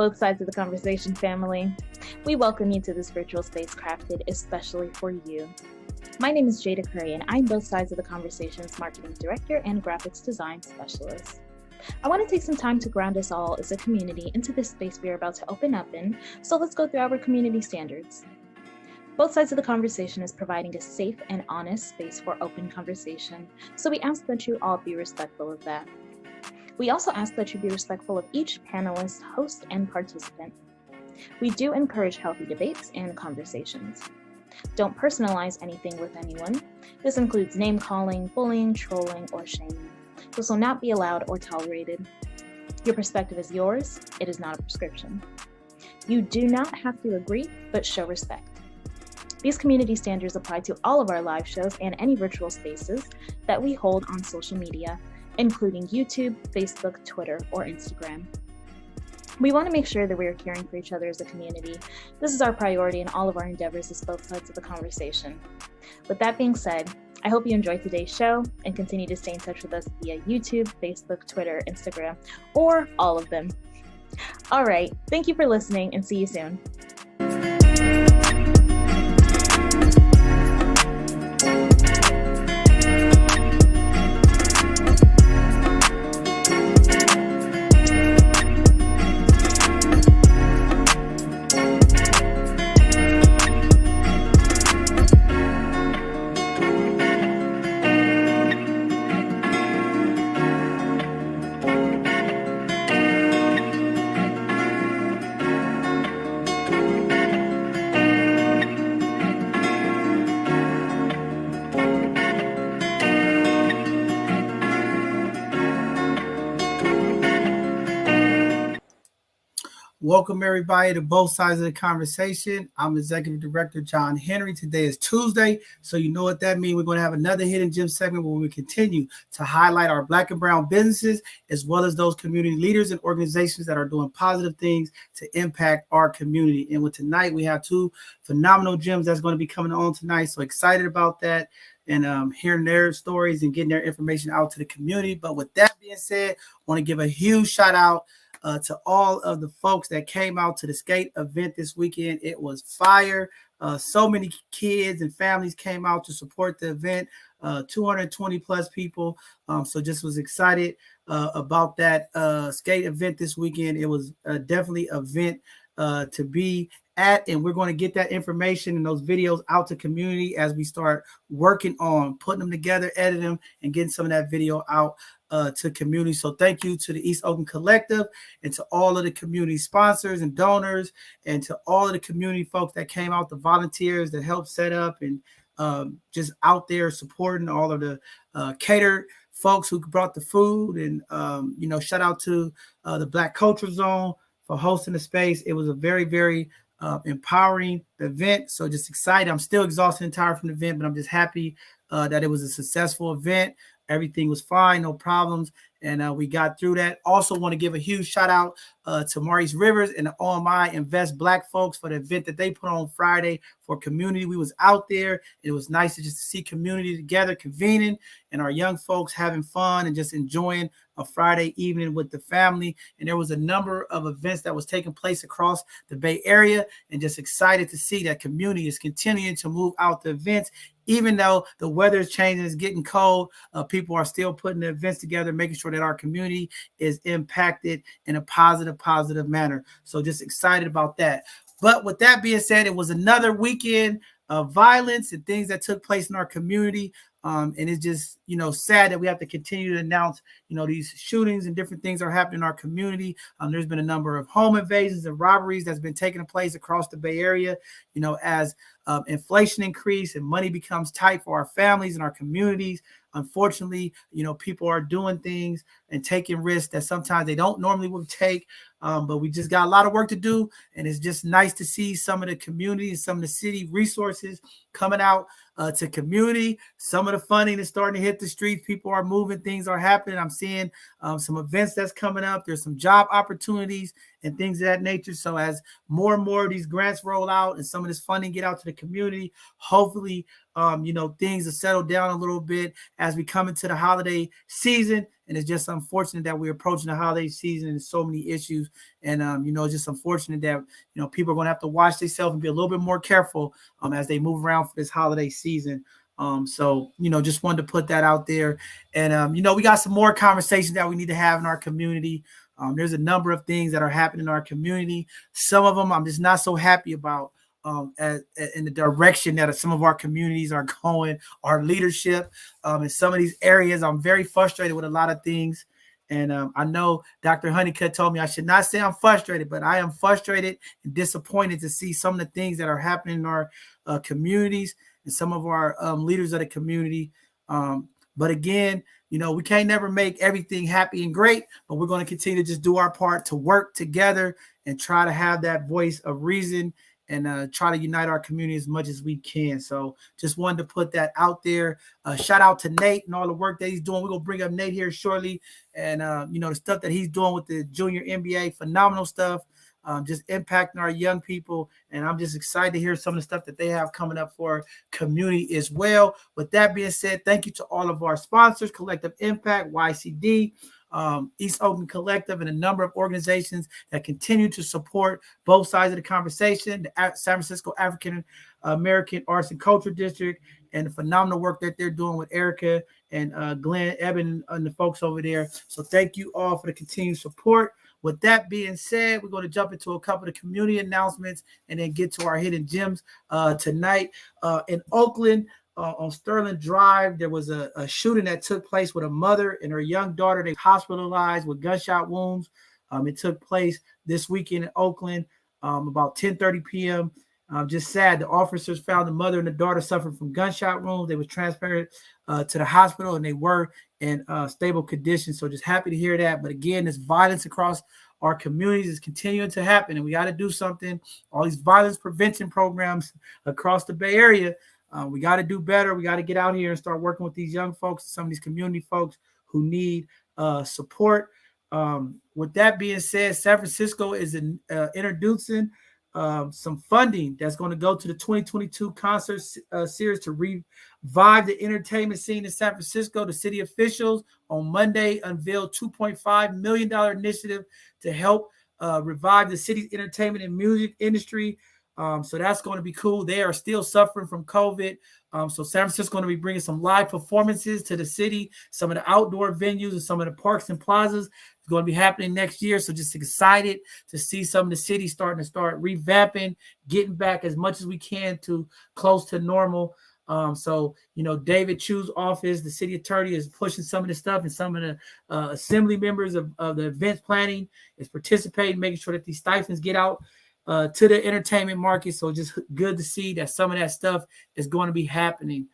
both sides of the conversation, family. We welcome you to this virtual space crafted especially for you. My name is Jada Curry, and I'm both sides of the conversation's marketing director and graphics design specialist. I want to take some time to ground us all as a community into this space we are about to open up in, so let's go through our community standards. Both sides of the conversation is providing a safe and honest space for open conversation, so we ask that you all be respectful of that. We also ask that you be respectful of each panelist, host, and participant. We do encourage healthy debates and conversations. Don't personalize anything with anyone. This includes name-calling, bullying, trolling, or shaming. This will not be allowed or tolerated. Your perspective is yours. It is not a prescription. You do not have to agree, but show respect. These community standards apply to all of our live shows and any virtual spaces that we hold on social media, including YouTube, Facebook, Twitter, or Instagram. We want to make sure that we are caring for each other as a community. This is our priority in all of our endeavors as both sides of the conversation. With that being said, I hope you enjoyed today's show and continue to stay in touch with us via YouTube, Facebook, Twitter, Instagram, or all of them. All right, thank you for listening and see you soon. Welcome, everybody, to both sides of the conversation. I'm Executive Director John Henry. Today is Tuesday, so you know what that means. We're going to have another Hidden Gem segment where we continue to highlight our Black and Brown businesses, as well as those community leaders and organizations that are doing positive things to impact our community. And with tonight, we have two phenomenal gems that's going to be coming on tonight. So excited about that and hearing their stories and getting their information out to the community. But with that being said, I want to give a huge shout out to all of the folks that came out to the skate event this weekend. It was fire. So many kids and families came out to support the event. 220 plus people. So just was excited about that skate event this weekend. It was definitely an event to be at, and we're going to get that information and those videos out to community as we start working on putting them together, editing them, and getting some of that video out to community. So thank you to the East Oakland Collective and to all of the community sponsors and donors and to all of the community folks that came out, the volunteers that helped set up and just out there supporting all of the catered folks who brought the food. And, shout out to the Black Culture Zone for hosting the space. It was a very, very empowering event. So just excited. I'm still exhausted and tired from the event, but I'm just happy that it was a successful event. Everything was fine, no problems, and we got through that. Also want to give a huge shout out to Maurice Rivers and the OMI Invest Black folks for the event that they put on Friday for community. We was out there. It was nice to just see community together, convening, and our young folks having fun and just enjoying a Friday evening with the family. And there was a number of events that was taking place across the Bay Area, and just excited to see that community is continuing to move out the events. Even though the weather is changing, it's getting cold, people are still putting the events together, making sure that our community is impacted in a positive manner. So just excited about that. But with that being said, it was another weekend of violence and things that took place in our community. And it's just, sad that we have to continue to announce, these shootings and different things are happening in our community. There's been a number of home invasions and robberies that's been taking place across the Bay Area, as inflation increase and money becomes tight for our families and our communities. Unfortunately, people are doing things and taking risks that sometimes they don't normally would take. But we just got a lot of work to do. And it's just nice to see some of the community and some of the city resources coming out to community. Some of the funding is starting to hit the streets. People are moving. Things are happening. I'm seeing some events that's coming up. There's some job opportunities and things of that nature. So as more and more of these grants roll out and some of this funding get out to the community, hopefully, things will settle down a little bit as we come into the holiday season And it's just unfortunate that we're approaching the holiday season and so many issues. And, it's just unfortunate that, people are going to have to watch themselves and be a little bit more careful as they move around for this holiday season. Just wanted to put that out there. And, we got some more conversations that we need to have in our community. There's a number of things that are happening in our community. Some of them I'm just not so happy about in the direction that some of our communities are going, our leadership. In some of these areas, I'm very frustrated with a lot of things. And I know Dr. Honeycutt told me I should not say I'm frustrated, but I am frustrated and disappointed to see some of the things that are happening in our communities and some of our leaders of the community. But again, we can't never make everything happy and great, but we're going to continue to just do our part to work together and try to have that voice of reason and try to unite our community as much as we can. So just wanted to put that out there. Shout out to Nate and all the work that he's doing. We're going to bring up Nate here shortly. And, the stuff that he's doing with the junior NBA, phenomenal stuff, just impacting our young people. And I'm just excited to hear some of the stuff that they have coming up for community as well. With that being said, thank you to all of our sponsors, Collective Impact, YCD, East Oakland Collective, and a number of organizations that continue to support both sides of the conversation, the San Francisco African American Arts and Culture District, and the phenomenal work that they're doing with Erica and Glenn, Eben, and the folks over there. So thank you all for the continued support. With that being said, we're going to jump into a couple of community announcements and then get to our hidden gems tonight. In Oakland, on Sterling Drive, there was a shooting that took place with a mother and her young daughter. They hospitalized with gunshot wounds. It took place this weekend in Oakland about 10:30 p.m. Just sad. The officers found the mother and the daughter suffering from gunshot wounds. They were transferred to the hospital, and they were in stable condition. So just happy to hear that. But again, this violence across our communities is continuing to happen, and we got to do something. All these violence prevention programs across the Bay Area, we got to do better. We got to get out here and start working with these young folks, some of these community folks who need support. With that being said, San Francisco is introducing some funding that's going to go to the 2022 concert series to revive the entertainment scene in San Francisco. The city officials on Monday unveiled $2.5 million initiative to help revive the city's entertainment and music industry. So that's going to be cool. They are still suffering from COVID. So San Francisco is going to be bringing some live performances to the city. Some of the outdoor venues and some of the parks and plazas is going to be happening next year. So just excited to see some of the cities starting to revamping, getting back as much as we can to close to normal. David Chu's office, the city attorney, is pushing some of the stuff, and some of the assembly members of the events planning is participating, making sure that these stipends get out to the entertainment market. So just good to see that some of that stuff is going to be happening.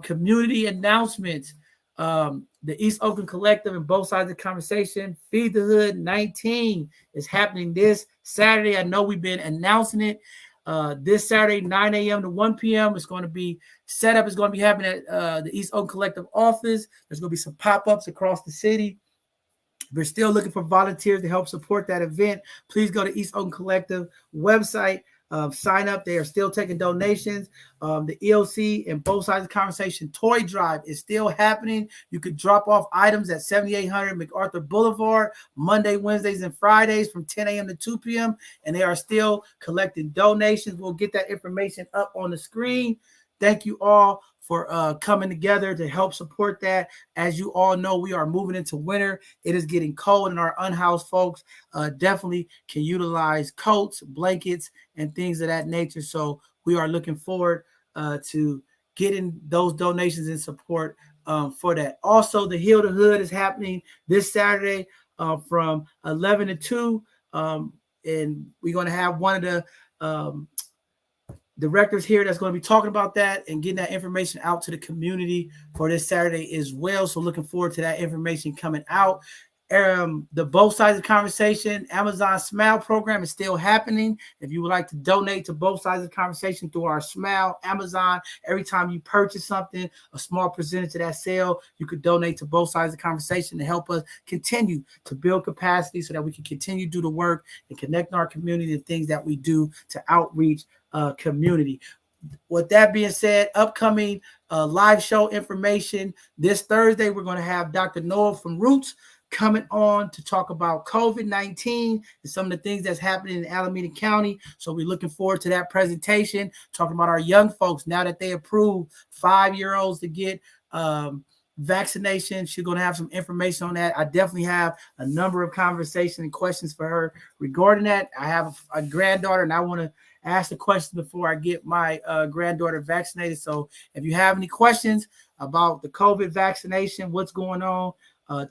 Community announcements. The East Oakland Collective and both sides of the conversation, Feed the Hood 19 is happening this Saturday. I know we've been announcing it. This Saturday, 9 a.m. to 1 p.m. It's going to be set up. It's going to be happening at the East Oakland Collective office. There's going to be some pop-ups across the city. We're still looking for volunteers to help support that event. Please go to East Oakland Collective website. Sign up. They are still taking donations. The EOC and both sides of the conversation toy drive is still happening. You could drop off items at 7800 MacArthur Boulevard Monday, Wednesdays, and Fridays from 10 a.m. to 2 p.m. And they are still collecting donations. We'll get that information up on the screen. Thank you all for coming together to help support that. As you all know, we are moving into winter. It is getting cold, and our unhoused folks definitely can utilize coats, blankets, and things of that nature. So we are looking forward to getting those donations and support for that. Also, the Heal the Hood is happening this Saturday from 11 to 2. And we're going to have one of the directors here that's going to be talking about that and getting that information out to the community for this Saturday as well. So looking forward to that information coming out. The both sides of the conversation, Amazon Smile program is still happening. If you would like to donate to both sides of the conversation through our Smile Amazon, every time you purchase something, a small percentage of that sale, you could donate to both sides of the conversation to help us continue to build capacity so that we can continue to do the work and connect our community and things that we do to outreach community. With that being said, upcoming live show information this Thursday, we're going to have Dr. Noah from Roots coming on to talk about COVID-19 and some of the things that's happening in Alameda County. So we're looking forward to that presentation, talking about our young folks now that they approved 5-year-olds to get vaccination. She's going to have some information on that. I definitely have a number of conversations and questions for her regarding that. I have a granddaughter, and I want to ask the question before I get my granddaughter vaccinated. So if you have any questions about the COVID vaccination, what's going on,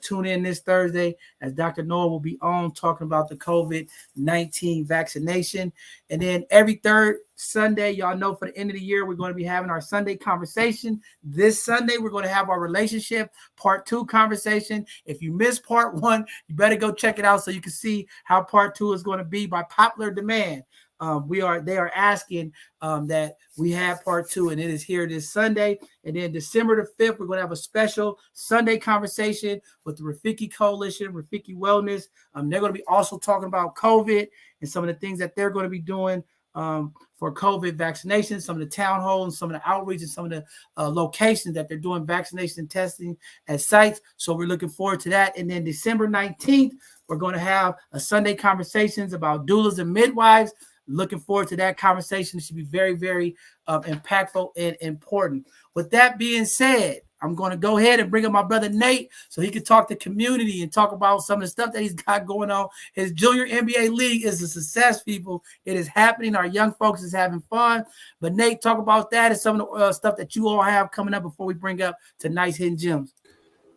tune in this Thursday as Dr. Noah will be on talking about the COVID-19 vaccination. And then every third Sunday, y'all know for the end of the year, we're going to be having our Sunday conversation. This Sunday, we're going to have our relationship part 2 conversation. If you missed part 1, you better go check it out so you can see how part 2 is going to be by popular demand. They are asking that we have part 2, and it is here this Sunday. And then December the 5th, we're going to have a special Sunday conversation with the Rafiki Coalition, Rafiki Wellness. They're going to be also talking about COVID and some of the things that they're going to be doing for COVID vaccinations, some of the town halls, some of the outreach, and some of the locations that they're doing vaccination and testing at sites. So we're looking forward to that. And then December 19th, we're going to have a Sunday conversations about doulas and midwives. Looking forward to that conversation. It should be very, very impactful and important. With that being said, I'm going to go ahead and bring up my brother Nate so he can talk to community and talk about some of the stuff that he's got going on. His junior NBA league is a success, people. It is happening. Our young folks is having fun. But Nate, talk about that and some of the stuff that you all have coming up before we bring up tonight's Hidden Gems.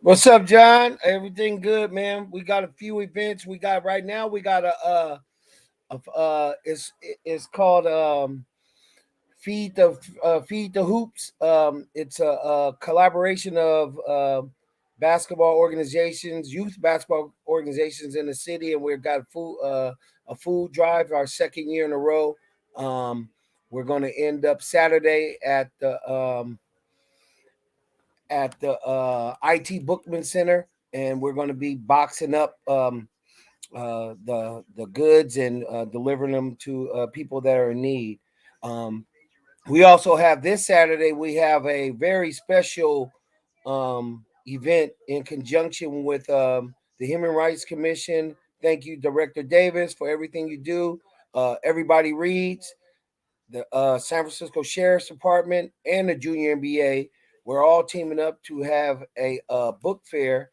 What's up, John? Everything good, man. We got a few events. We got it's called Feed the Hoops. It's a collaboration of basketball organizations, youth basketball organizations in the city, and we've got a food drive, our second year in a row. We're going to end up Saturday at the IT Bookman Center, and we're going to be boxing up the goods and delivering them to people that are in need. We also have this Saturday, we have a very special event in conjunction with the Human Rights Commission. Thank you, Director Davis, for everything you do. Everybody Reads, the San Francisco Sheriff's Department, and the Junior NBA. We're all teaming up to have a book fair,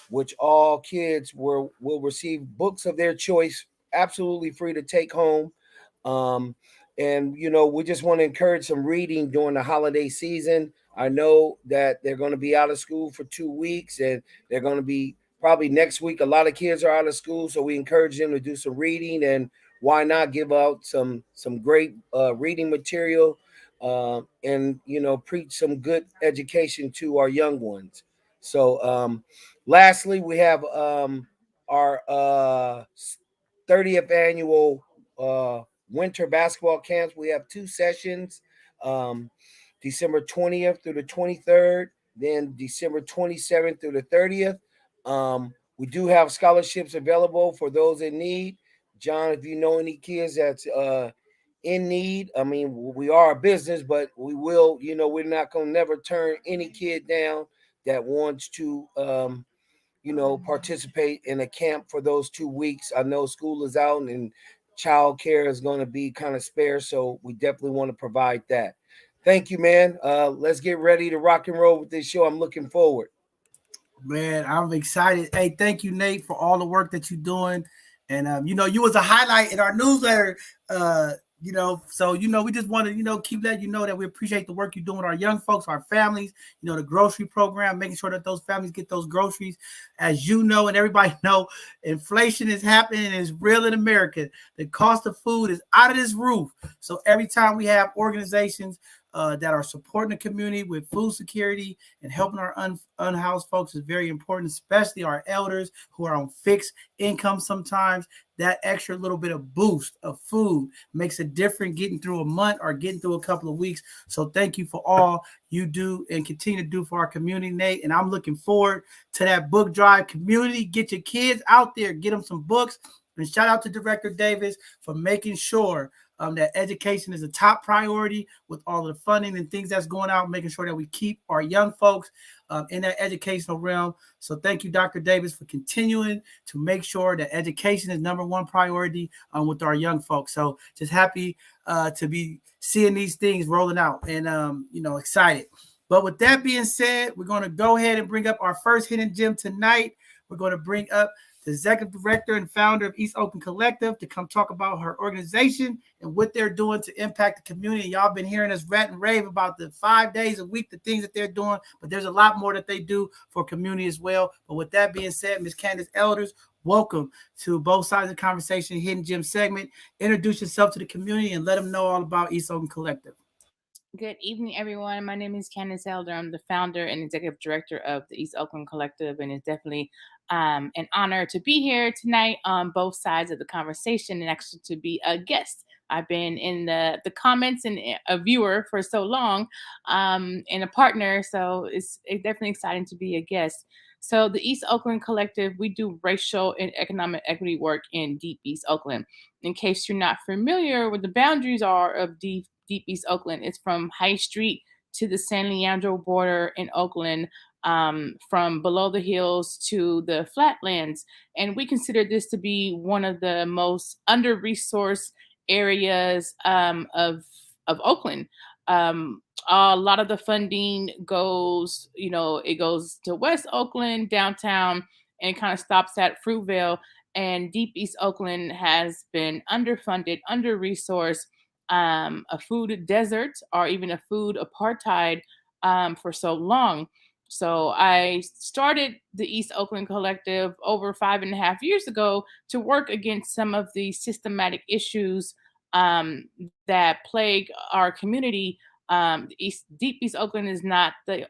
which all kids will receive books of their choice, absolutely free to take home. And, we just want to encourage some reading during the holiday season. I know that they're going to be out of school for 2 weeks, and they're going to be probably next week. A lot of kids are out of school, so we encourage them to do some reading, and why not give out some great reading material and, preach some good education to our young ones. So lastly, we have our 30th annual winter basketball camps. We have 2 sessions, December 20th through the 23rd, then December 27th through the 30th. We do have scholarships available for those in need. John, if you know any kids that's in need, I mean, we are a business, but we will, we're not going to never turn any kid down that wants to, participate in a camp for those 2 weeks. I know school is out and child care is going to be kind of sparse, so we definitely want to provide that. Thank you, man. Let's get ready to rock and roll with this show. I'm looking forward. Man, I'm excited. Hey, thank you, Nate, for all the work that you're doing. And, you was a highlight in our newsletter, so, we just want to, keep letting you know that we appreciate the work you're doing with our young folks, our families, the grocery program, making sure that those families get those groceries. As you know, and everybody know, inflation is happening and it's real in America. The cost of food is out of this roof. So every time we have organizations that are supporting the community with food security and helping our unhoused folks is very important, especially our elders who are on fixed income sometimes. That extra little bit of boost of food makes a difference getting through a month or getting through a couple of weeks. So thank you for all you do and continue to do for our community, Nate. And I'm looking forward to that book drive. Community, get your kids out there, get them some books. And shout out to Director Davis for making sure that education is a top priority with all of the funding and things that's going out, making sure that we keep our young folks in that educational realm. So thank you, Dr. Davis, for continuing to make sure that education is number one priority with our young folks. So just happy to be seeing these things rolling out and, excited. But with that being said, we're going to go ahead and bring up our first hidden gem tonight. We're going to bring up the executive director and founder of East Oakland Collective to come talk about her organization and what they're doing to impact the community. Y'all been hearing us rant and rave about the 5 days a week, the things that they're doing, but there's a lot more that they do for community as well. But with that being said, Ms. Candace Elders, welcome to Both Sides of the Conversation Hidden Gem segment. Introduce yourself to the community and let them know all about East Oakland Collective. Good evening, everyone. My name is Candace Elder. I'm the founder and executive director of the East Oakland Collective, and it's definitely an honor to be here tonight on both sides of the conversation and actually to be a guest. I've been in the comments and a viewer for so long and a partner, so it's definitely exciting to be a guest. So the East Oakland Collective, we do racial and economic equity work in Deep East Oakland. In case you're not familiar with the boundaries are of Deep East Oakland, it's from High Street to the San Leandro border in Oakland, from below the hills to the flatlands. And we consider this to be one of the most under-resourced areas of Oakland. A lot of the funding goes, it goes to West Oakland, downtown, and it kind of stops at Fruitvale. And Deep East Oakland has been underfunded, under-resourced, a food desert or even a food apartheid for so long. So I started the East Oakland Collective over 5.5 years ago to work against some of the systematic issues that plague our community. Deep East Oakland is not the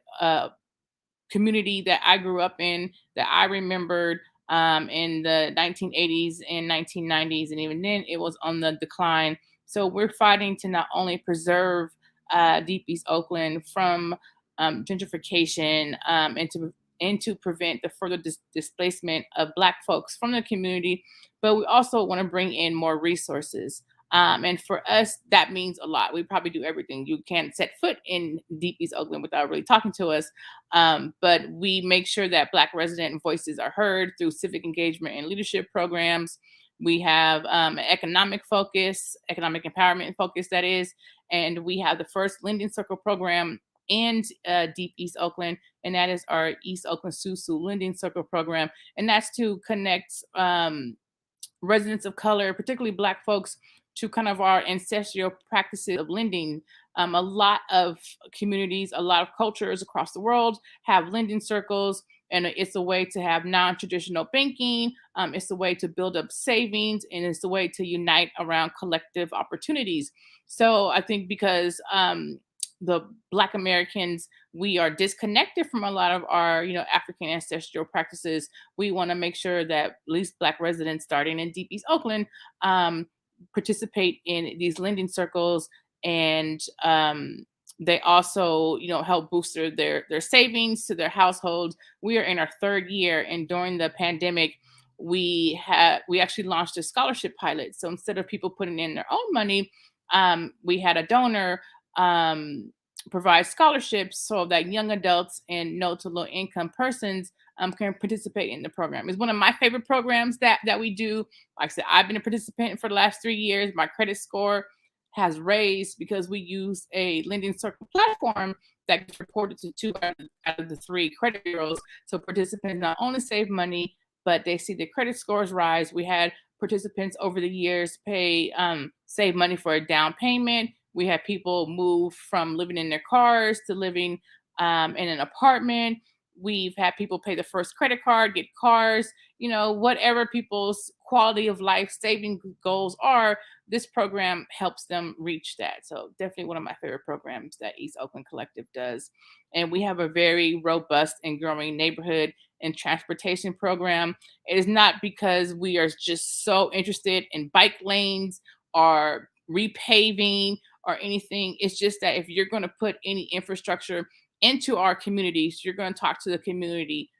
community that I grew up in, that I remembered in the 1980s and 1990s. And even then, it was on the decline. So we're fighting to not only preserve Deep East Oakland from gentrification and to prevent the further displacement of Black folks from the community, but we also want to bring in more resources. And for us, that means a lot. We probably do everything. You can't set foot in Deep East Oakland without really talking to us. But we make sure that Black resident voices are heard through civic engagement and leadership programs. We have an economic focus, economic empowerment focus, that is. And we have the first Lending Circle program in Deep East Oakland, and that is our East Oakland Susu Lending Circle program. And that's to connect residents of color, particularly Black folks, to kind of our ancestral practices of lending. A lot of communities, a lot of cultures across the world have lending circles, and it's a way to have non-traditional banking. It's a way to build up savings, and it's a way to unite around collective opportunities. So I think because the Black Americans, we are disconnected from a lot of our, African ancestral practices. We want to make sure that at least Black residents starting in Deep East Oakland participate in these lending circles, and they also, help boost their savings to their households. We are in our third year, and during the pandemic, we actually launched a scholarship pilot. So instead of people putting in their own money, we had a donor provide scholarships so that young adults and no to low income persons can participate in the program. It's one of my favorite programs that we do. Like I said, I've been a participant for the last 3 years. My credit score has raised because we use a Lending Circle platform that gets reported to 2 out of the 3 credit bureaus. So participants not only save money, but they see their credit scores rise. We had participants over the years save money for a down payment. We had people move from living in their cars to living in an apartment. We've had people pay the first credit card, get cars, whatever people's quality of life saving goals are, this program helps them reach that. So definitely one of my favorite programs that East Oakland Collective does. And we have a very robust and growing neighborhood and transportation program. It is not because we are just so interested in bike lanes or repaving or anything. It's just that if you're going to put any infrastructure into our communities, you're going to talk to the community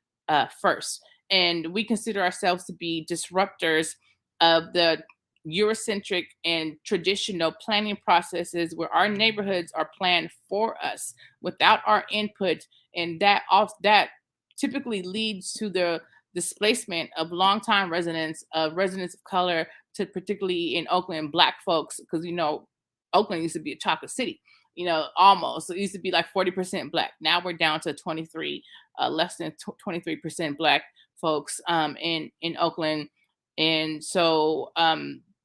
first. And we consider ourselves to be disruptors of the Eurocentric and traditional planning processes where our neighborhoods are planned for us without our input, and that typically leads to the displacement of longtime residents, of residents of color, to particularly in Oakland, Black folks, because Oakland used to be a chocolate city, almost. So it used to be like 40% Black. Now we're down to 23, less than 23% Black folks in Oakland. And so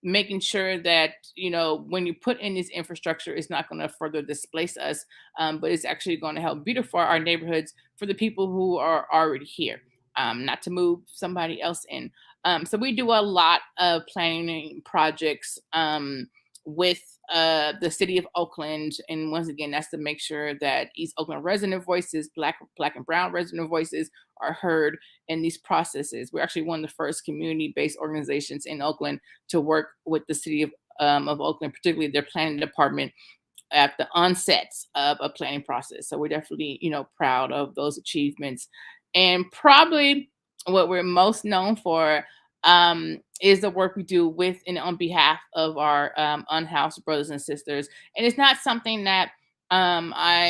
making sure that, when you put in this infrastructure, it's not going to further displace us, but it's actually going to help beautify our neighborhoods for the people who are already here, not to move somebody else in. So we do a lot of planning projects with the city of Oakland, and once again, that's to make sure that East Oakland resident voices, Black and Brown resident voices, are heard in these processes. We're actually one of the first community-based organizations in Oakland to work with the city of Oakland, particularly their planning department, at the onset of a planning process. So we're definitely, proud of those achievements. And probably what we're most known for is the work we do with and on behalf of our unhoused brothers and sisters. And it's not something that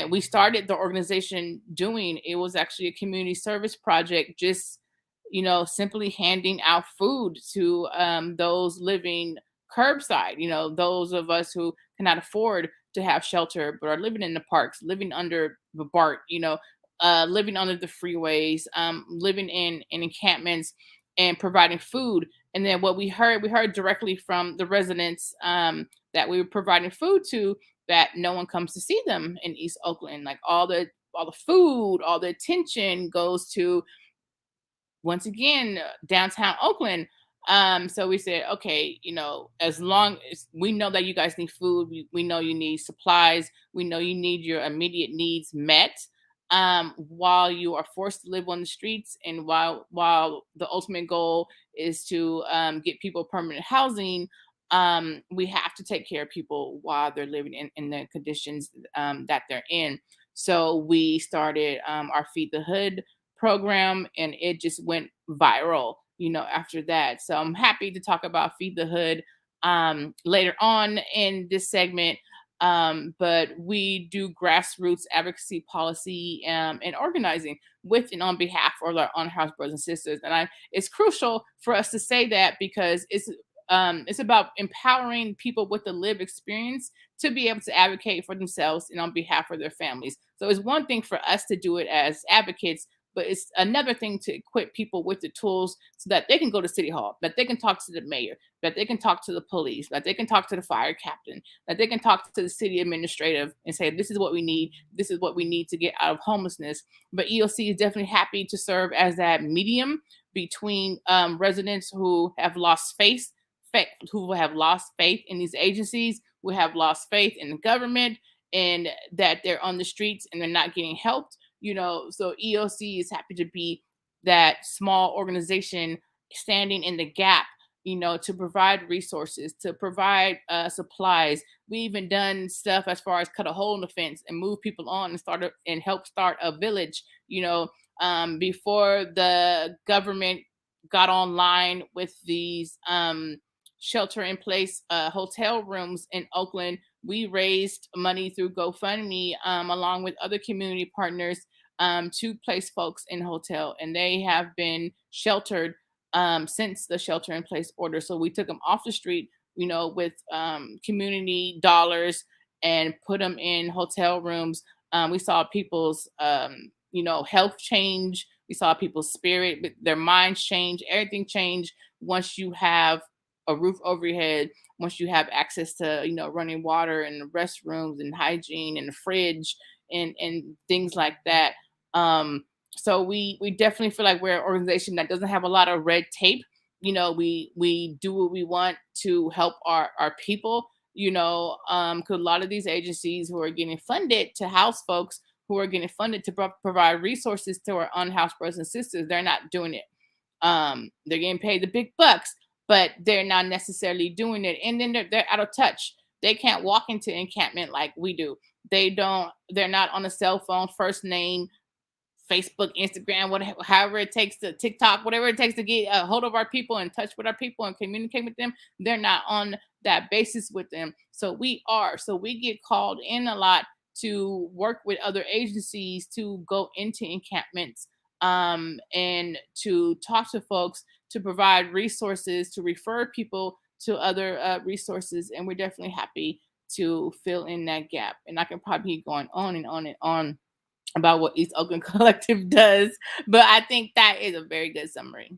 we started the organization doing. It was actually a community service project, just simply handing out food to those living curbside. Those of us who cannot afford to have shelter but are living in the parks, living under the BART, living under the freeways, living in encampments, and providing food. And then what we heard directly from the residents that we were providing food to, that no one comes to see them in East Oakland. Like all the food, all the attention goes to, once again, downtown Oakland. So we said, okay, as long as we know that you guys need food, we know you need supplies, we know you need your immediate needs met, while you are forced to live on the streets, and while the ultimate goal is to get people permanent housing, we have to take care of people while they're living in the conditions that they're in. So we started our Feed the Hood program, and it just went viral, after that. So I'm happy to talk about Feed the Hood later on in this segment. But we do grassroots advocacy, policy, and organizing with and on behalf of our unhoused brothers and sisters. And it's crucial for us to say that, because it's about empowering people with the lived experience to be able to advocate for themselves and on behalf of their families. So it's one thing for us to do it as advocates, but it's another thing to equip people with the tools so that they can go to City Hall, that they can talk to the mayor, that they can talk to the police, that they can talk to the fire captain, that they can talk to the city administrative and say, this is what we need. This is what we need to get out of homelessness. But EOC is definitely happy to serve as that medium between residents who have lost faith in these agencies, who have lost faith in the government, and that they're on the streets and they're not getting helped. So EOC is happy to be that small organization standing in the gap, to provide resources, to provide supplies. We even done stuff as far as cut a hole in the fence and move people on and help start a village, before the government got online with these shelter in place hotel rooms in Oakland. We raised money through GoFundMe along with other community partners to place folks in hotel, and they have been sheltered since the shelter in place order. So we took them off the street, with community dollars, and put them in hotel rooms. We saw people's health change. We saw people's spirit, their minds change, everything change once you have a roof over your head, once you have access to running water and restrooms and hygiene and the fridge and things like that. So we definitely feel like we're an organization that doesn't have a lot of red tape. We do what we want to help our people, because a lot of these agencies who are getting funded to house folks, who are getting funded to provide resources to our unhoused brothers and sisters, they're not doing it. They're getting paid the big bucks, but they're not necessarily doing it. And then they're out of touch. They can't walk into encampment like we do. They're not on a cell phone first name Facebook, Instagram, whatever, however it takes to TikTok, whatever it takes to get a hold of our people and touch with our people and communicate with them. They're not on that basis with them. So we are. So we get called in a lot to work with other agencies to go into encampments and to talk to folks, to provide resources, to refer people to other resources. And we're definitely happy to fill in that gap. And I can probably keep going on and on and on about what East Oakland Collective does, but I think that is a very good summary.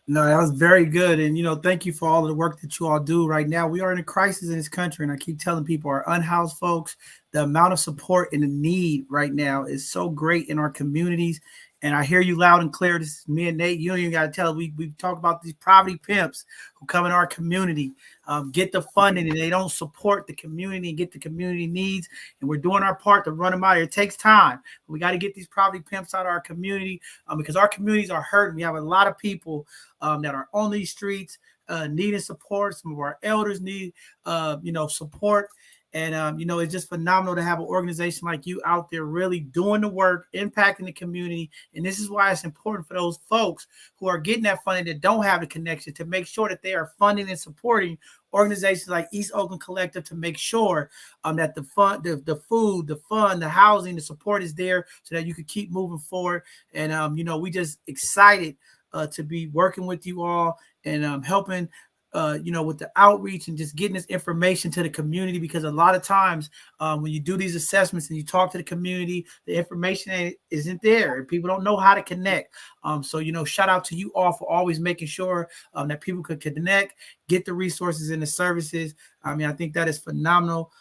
No, that was very good. And, thank you for all of the work that you all do right now. We are in a crisis in this country. And I keep telling people, our unhoused folks, the amount of support and the need right now is so great in our communities. And I hear you loud and clear. This is me and Nate. You don't even got to tell. We talk about these poverty pimps who come in our community, get the funding, and they don't support the community and get the community needs. And we're doing our part to run them out here. It takes time. We got to get these poverty pimps out of our community because our communities are hurting. We have a lot of people that are on these streets needing support. Some of our elders need, support. And, it's just phenomenal to have an organization like you out there really doing the work, impacting the community. And this is why it's important for those folks who are getting that funding that don't have the connection to make sure that they are funding and supporting organizations like East Oakland Collective to make sure that the fund, the food, the fund, the housing, the support is there so that you can keep moving forward. And, we just excited to be working with you all and helping with the outreach and just getting this information to the community, because a lot of times when you do these assessments and you talk to the community, the information isn't there and people don't know how to connect. So, shout out to you all for always making sure that people could connect, get the resources and the services. I think that is phenomenal.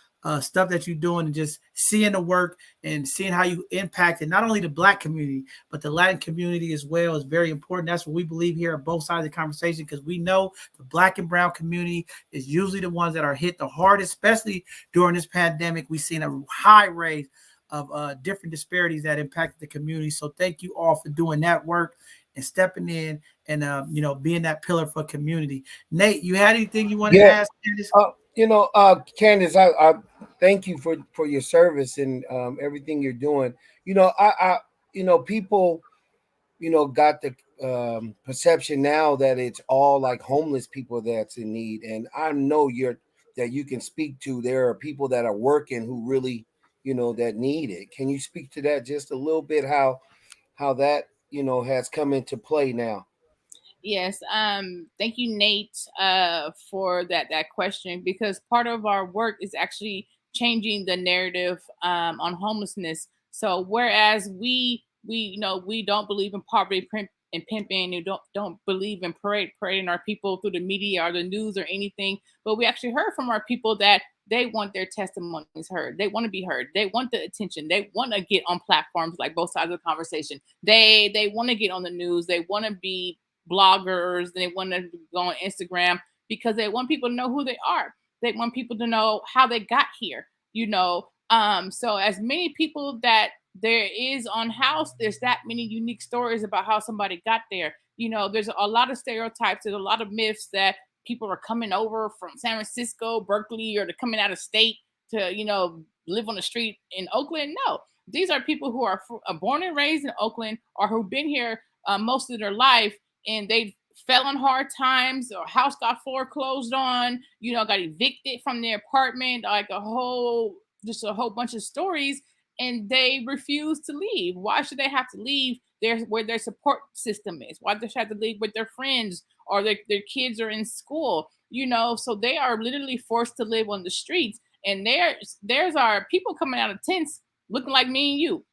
Stuff that you're doing and just seeing the work and seeing how you impacted not only the Black community, but the Latin community as well is very important. That's what we believe here at both sides of the conversation, because we know the Black and Brown community is usually the ones that are hit the hardest, especially during this pandemic. We've seen a high rate of different disparities that impacted the community. So thank you all for doing that work and stepping in and, being that pillar for community. Nate, you had anything you wanted to ask? Candace, I thank you for your service and everything you're doing. People, got the perception now that it's all like homeless people that's in need. And I know that you can speak to, there are people that are working who really, that need it. Can you speak to that just a little bit, how that, has come into play now? Yes. Thank you, Nate, for that question, because part of our work is actually changing the narrative on homelessness. So whereas we don't believe in poverty and pimping, and don't believe in parading our people through the media or the news or anything, but we actually heard from our people that they want their testimonies heard. They want to be heard. They want the attention. They want to get on platforms like Both Sides of the Conversation. They want to get on the news. They want to be bloggers. They want to go on Instagram because they want people to know who they are. They want people to know how they got here. So as many people that there is on House, there's that many unique stories about how somebody got there. There's a lot of stereotypes. There's a lot of myths that people are coming over from San Francisco, Berkeley, or they're coming out of state to, live on the street in Oakland. No, these are people who are born and raised in Oakland or who've been here most of their life, and they fell on hard times, or house got foreclosed on, got evicted from their apartment, like a whole bunch of stories, and they refuse to leave. Why should they have to leave where their support system is? Why do they have to leave with their friends or their kids are in school? So they are literally forced to live on the streets. And there's our people coming out of tents looking like me and you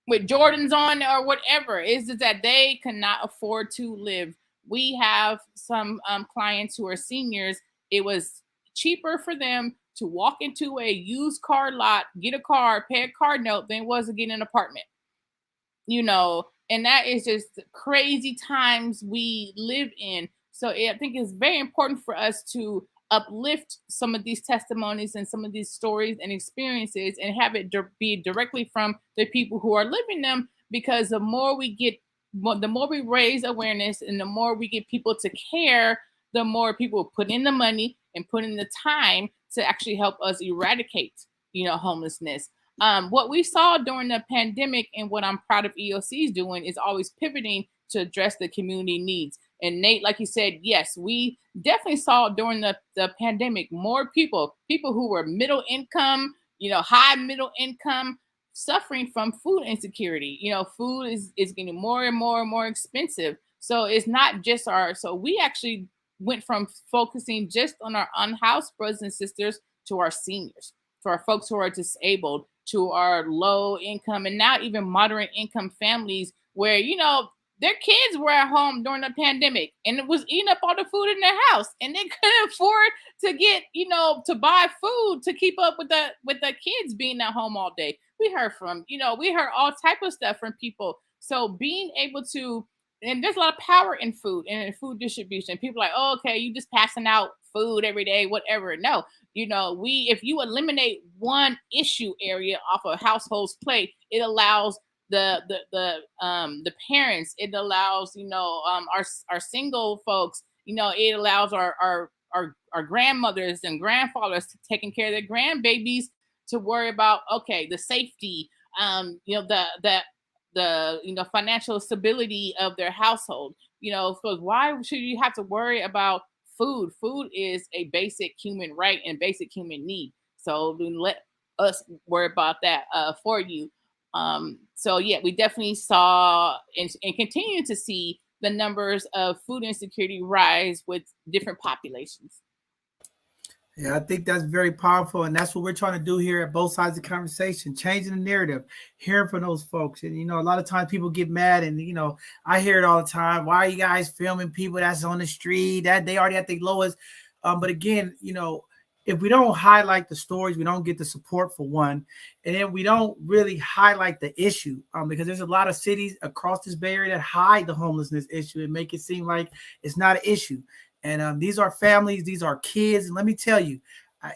with Jordans on or whatever. It's just that they cannot afford to live. We have some clients who are seniors. It was cheaper for them to walk into a used car lot, get a car, pay a car note than it was to get an apartment. And that is just crazy times we live in. So I think it's very important for us to uplift some of these testimonies and some of these stories and experiences and have it be directly from the people who are living them, because the more we raise awareness and the more we get people to care, the more people put in the money and put in the time to actually help us eradicate, homelessness. What we saw during the pandemic and what I'm proud of EOC is doing is always pivoting to address the community needs. And Nate, like you said, yes, we definitely saw during the pandemic more people who were middle income, high middle income, suffering from food insecurity. Food is getting more and more and more expensive. So it's not just so we actually went from focusing just on our unhoused brothers and sisters to our seniors, to our folks who are disabled, to our low income and now even moderate income families where, their kids were at home during the pandemic and it was eating up all the food in their house and they couldn't afford to get, to buy food to keep up with the kids being at home all day. We heard all type of stuff from people. So being able to, and there's a lot of power in food and in food distribution. People are like, oh, okay, you just passing out food every day, whatever. No, if you eliminate one issue area off a household's plate, it allows the parents, it allows our single folks, it allows our grandmothers and grandfathers to taking care of their grandbabies to worry about the safety, the financial stability of their household. So why should you have to worry about food? Food is a basic human right and basic human need. So let us worry about that for you. So yeah, we definitely saw and continue to see the numbers of food insecurity rise with different populations. Yeah, I think that's very powerful. And that's what we're trying to do here at both sides of the conversation, changing the narrative, hearing from those folks. And, a lot of times people get mad and, I hear it all the time. Why are you guys filming people that's on the street that they already at the lowest? But again, if we don't highlight the stories, we don't get the support for one. And then we don't really highlight the issue because there's a lot of cities across this Bay Area that hide the homelessness issue and make it seem like it's not an issue. And these are families, these are kids. And let me tell you,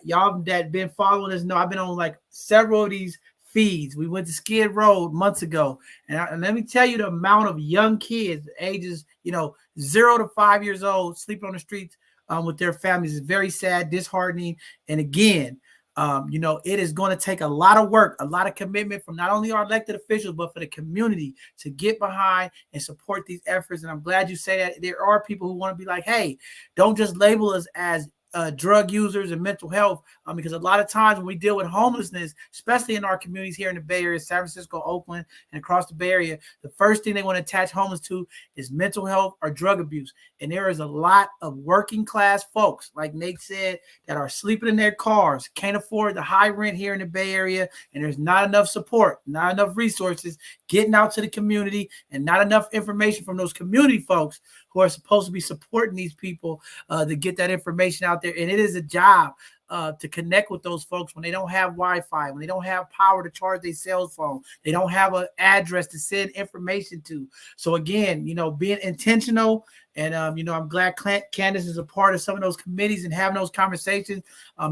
y'all that been following us know I've been on like several of these feeds. We went to Skid Row months ago. And let me tell you the amount of young kids, ages, 0 to 5 years old, sleeping on the streets with their families is very sad, disheartening. And again, it is going to take a lot of work, a lot of commitment from not only our elected officials, but for the community to get behind and support these efforts. And I'm glad you say that. There are people who want to be like, hey, don't just label us as drug users and mental health, because a lot of times when we deal with homelessness, especially in our communities here in the Bay Area, San Francisco, Oakland, and across the Bay Area, the first thing they want to attach homeless to is mental health or drug abuse. And there is a lot of working class folks, like Nate said, that are sleeping in their cars, can't afford the high rent here in the Bay Area, and there's not enough support, not enough resources getting out to the community, and not enough information from those community folks who are supposed to be supporting these people to get that information out there. And it is a job to connect with those folks when they don't have Wi-Fi, when they don't have power to charge their cell phone, they don't have an address to send information to. So again, being intentional. And, I'm glad Candace is a part of some of those committees and having those conversations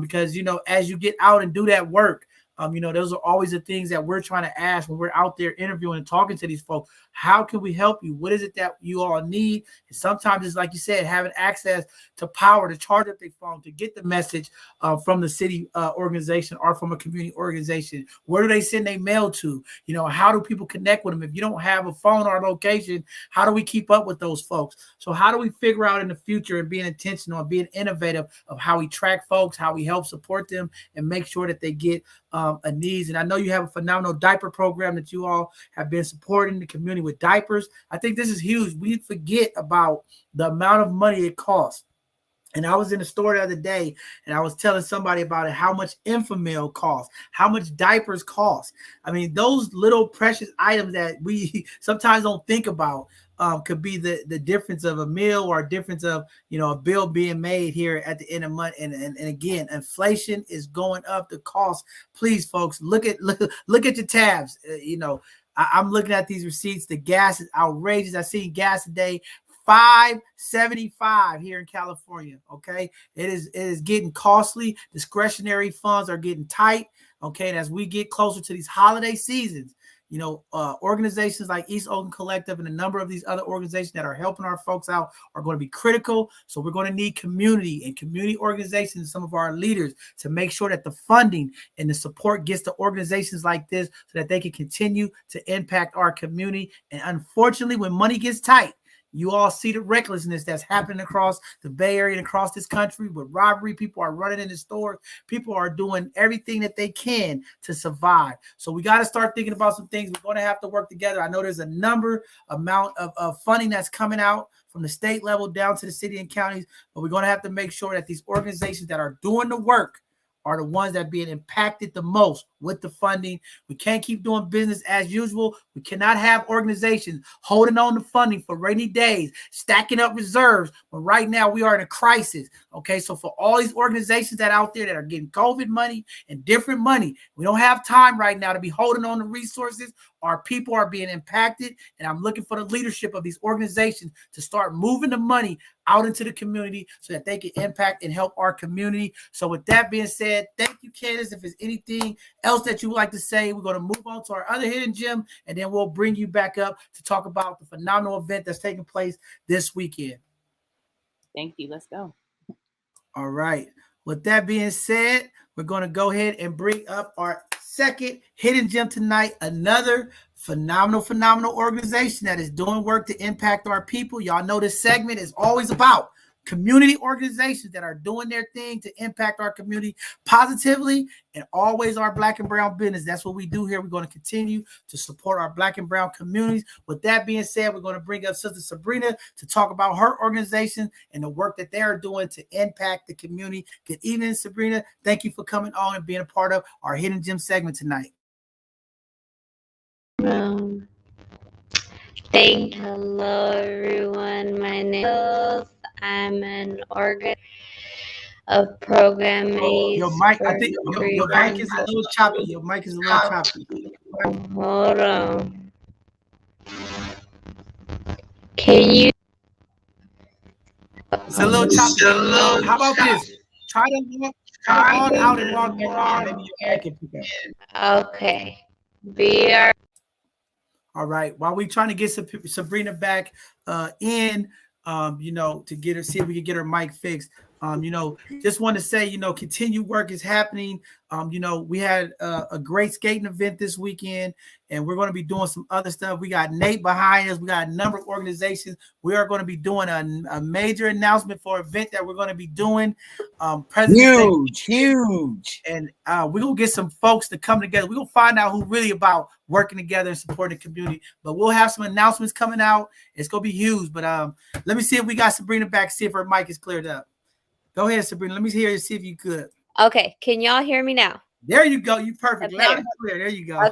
because, as you get out and do that work, those are always the things that we're trying to ask when we're out there interviewing and talking to these folks. How can we help you? What is it that you all need? And sometimes it's like you said, having access to power to charge up their phone, to get the message from the city organization or from a community organization. Where do they send their mail to? How do people connect with them? If you don't have a phone or a location, how do we keep up with those folks? So how do we figure out in the future and being intentional and being innovative of how we track folks, how we help support them and make sure that they get a needs. And I know you have a phenomenal diaper program that you all have been supporting the community with diapers. I think this is huge. We forget about the amount of money it costs. And I was in the store the other day and I was telling somebody about it, how much Enfamil costs, how much diapers cost. I mean, those little precious items that we sometimes don't think about could be the difference of a meal or a difference of, a bill being made here at the end of the month. And again, inflation is going up the cost. Please, folks, look at your tabs. I'm looking at these receipts. The gas is outrageous. I seen gas today, $5.75 here in California. Okay, it is getting costly. Discretionary funds are getting tight. Okay, and as we get closer to these holiday seasons, Organizations like East Oakland Collective and a number of these other organizations that are helping our folks out are going to be critical. So we're going to need community and community organizations, some of our leaders, to make sure that the funding and the support gets to organizations like this so that they can continue to impact our community. And unfortunately, when money gets tight, you all see the recklessness that's happening across the Bay Area and across this country with robbery. People are running in the stores. People are doing everything that they can to survive. So we got to start thinking about some things. We're going to have to work together. I know there's a amount of funding that's coming out from the state level down to the city and counties, but we're going to have to make sure that these organizations that are doing the work are the ones that are being impacted the most with the funding. We can't keep doing business as usual. We cannot have organizations holding on to funding for rainy days, stacking up reserves. But right now we are in a crisis. Okay, so for all these organizations that out there that are getting COVID money and different money, we don't have time right now to be holding on to resources. Our people are being impacted, and I'm looking for the leadership of these organizations to start moving the money out into the community so that they can impact and help our community. So with that being said, thank you, Candace. If there's anything else that you would like to say, we're going to move on to our other hidden gem, and then we'll bring you back up to talk about the phenomenal event that's taking place this weekend. Thank you. Let's go. All right. With that being said, we're going to go ahead and bring up our second hidden gem tonight, another phenomenal organization that is doing work to impact our people. Y'all know this segment is always about community organizations that are doing their thing to impact our community positively, and always our Black and brown business. That's what we do here. We're going to continue to support our Black and brown communities. With that being said, we're going to bring up Sister Sabrina to talk about her organization and the work that they are doing to impact the community. Good evening, Sabrina. Thank you for coming on and being a part of our Hidden Gem segment tonight. Hello everyone. My name is. I'm an organ of programming. Your mic, I think your mic is a little choppy. Your mic is a little choppy. Hold on. Can you? It's a little choppy. How about this? Try to log out and log back in. Maybe your mic can pick up. Okay. We are. All right. While we trying to get Sabrina back in, to get her, see if we can get her mic fixed. Just want to say, continued work is happening. We had a great skating event this weekend, and we're going to be doing some other stuff. We got Nate behind us. We got a number of organizations. We are going to be doing a major announcement for an event that we're going to be doing. Huge. And we're going to get some folks to come together. We're going to find out who really about working together and supporting the community. But we'll have some announcements coming out. It's going to be huge. But let me see if we got Sabrina back, see if her mic is cleared up. Go ahead, Sabrina. Let me hear you, see if you could. Okay. Can y'all hear me now? There you go. You perfect. Loud and clear. There you go.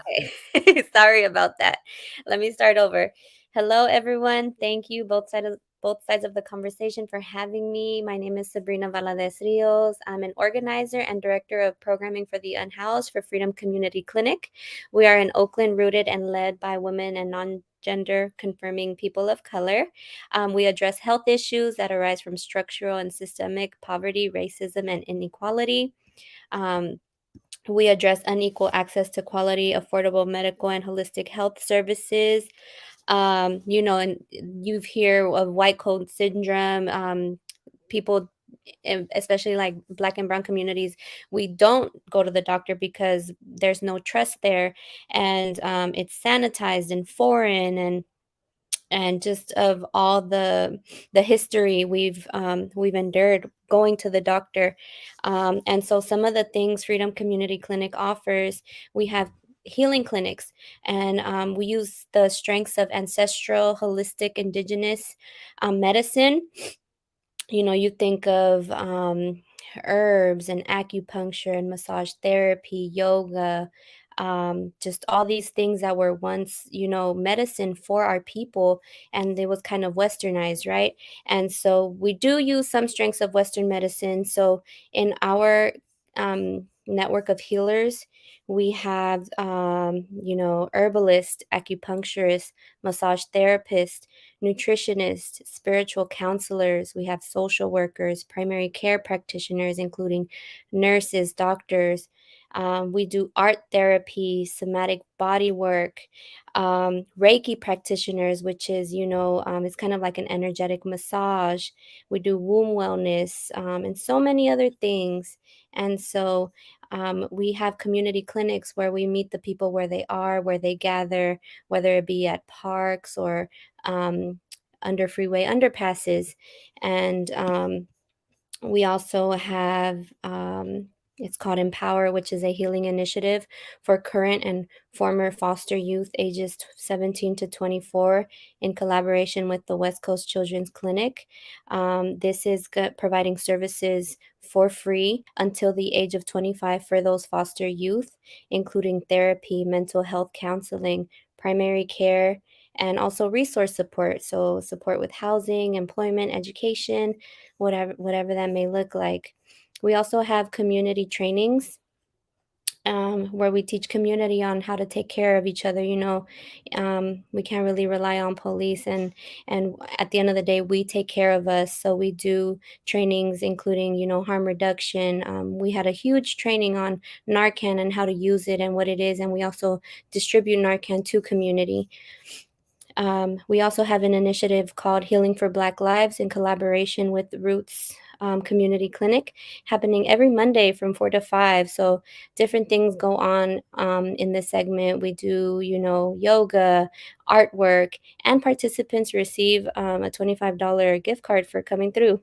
Okay. Sorry about that. Let me start over. Hello, everyone. Thank you, both sides of the conversation, for having me. My name is Sabrina Valadez Rios. I'm an organizer and director of programming for the Unhoused for Freedom Community Clinic. We are in Oakland, rooted and led by women and non-gender confirming people of color. We address health issues that arise from structural and systemic poverty, racism, and inequality. We address unequal access to quality, affordable medical and holistic health services. And you've heard of white coat syndrome. People, especially like Black and brown communities, we don't go to the doctor because there's no trust there, and it's sanitized and foreign, and just of all the history we've endured going to the doctor. And so some of the things Freedom Community Clinic offers, we have healing clinics, and we use the strengths of ancestral, holistic, indigenous medicine. You think of herbs and acupuncture and massage therapy, yoga, just all these things that were once, medicine for our people, and it was kind of westernized, right? And so we do use some strengths of Western medicine. So in our network of healers, we have, herbalists, acupuncturists, massage therapists, nutritionists, spiritual counselors. We have social workers, primary care practitioners, including nurses, doctors, We do art therapy, somatic body work, Reiki practitioners, which is, it's kind of like an energetic massage. We do womb wellness, and so many other things. And so we have community clinics where we meet the people where they are, where they gather, whether it be at parks or under freeway underpasses. And we also have, it's called Empower, which is a healing initiative for current and former foster youth ages 17 to 24 in collaboration with the West Coast Children's Clinic. This is providing services for free until the age of 25 for those foster youth, including therapy, mental health counseling, primary care, and also resource support. So, support with housing, employment, education, whatever that may look like. We also have community trainings, where we teach community on how to take care of each other. We can't really rely on police, and at the end of the day, we take care of us. So we do trainings, including harm reduction. We had a huge training on Narcan and how to use it and what it is, and we also distribute Narcan to community. We also have an initiative called Healing for Black Lives in collaboration with Roots Community Clinic, happening every Monday from 4 to 5. So different things go on in this segment. We do, yoga, artwork, and participants receive a $25 gift card for coming through.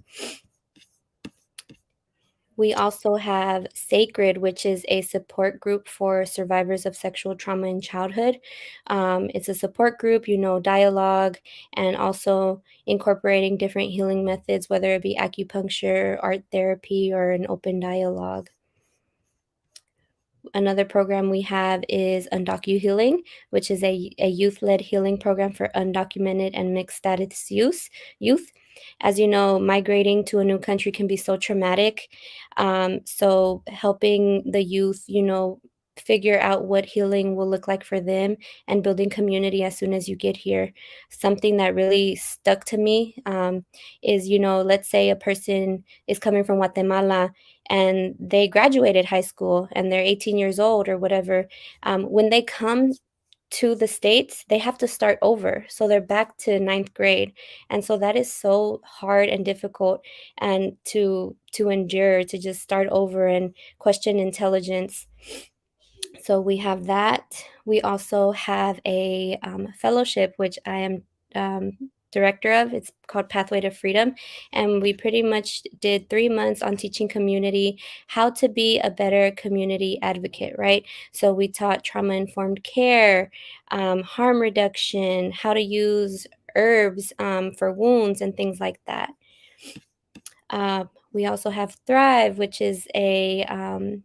We also have Sacred, which is a support group for survivors of sexual trauma in childhood. It's a support group, dialogue, and also incorporating different healing methods, whether it be acupuncture, art therapy, or an open dialogue. Another program we have is Undocu Healing, which is a youth-led healing program for undocumented and mixed status youth. As you know, migrating to a new country can be so traumatic. So helping the youth, figure out what healing will look like for them and building community as soon as you get here. Something that really stuck to me is, let's say a person is coming from Guatemala and they graduated high school and they're 18 years old or whatever. When they come to the States, they have to start over. So they're back to ninth grade. And so that is so hard and difficult, and to endure, to just start over and question intelligence. So we have that. We also have a fellowship, which I am director of. It's called Pathway to Freedom. And we pretty much did 3 months on teaching community how to be a better community advocate, right? So we taught trauma-informed care, harm reduction, how to use herbs for wounds and things like that. We also have Thrive, which is it's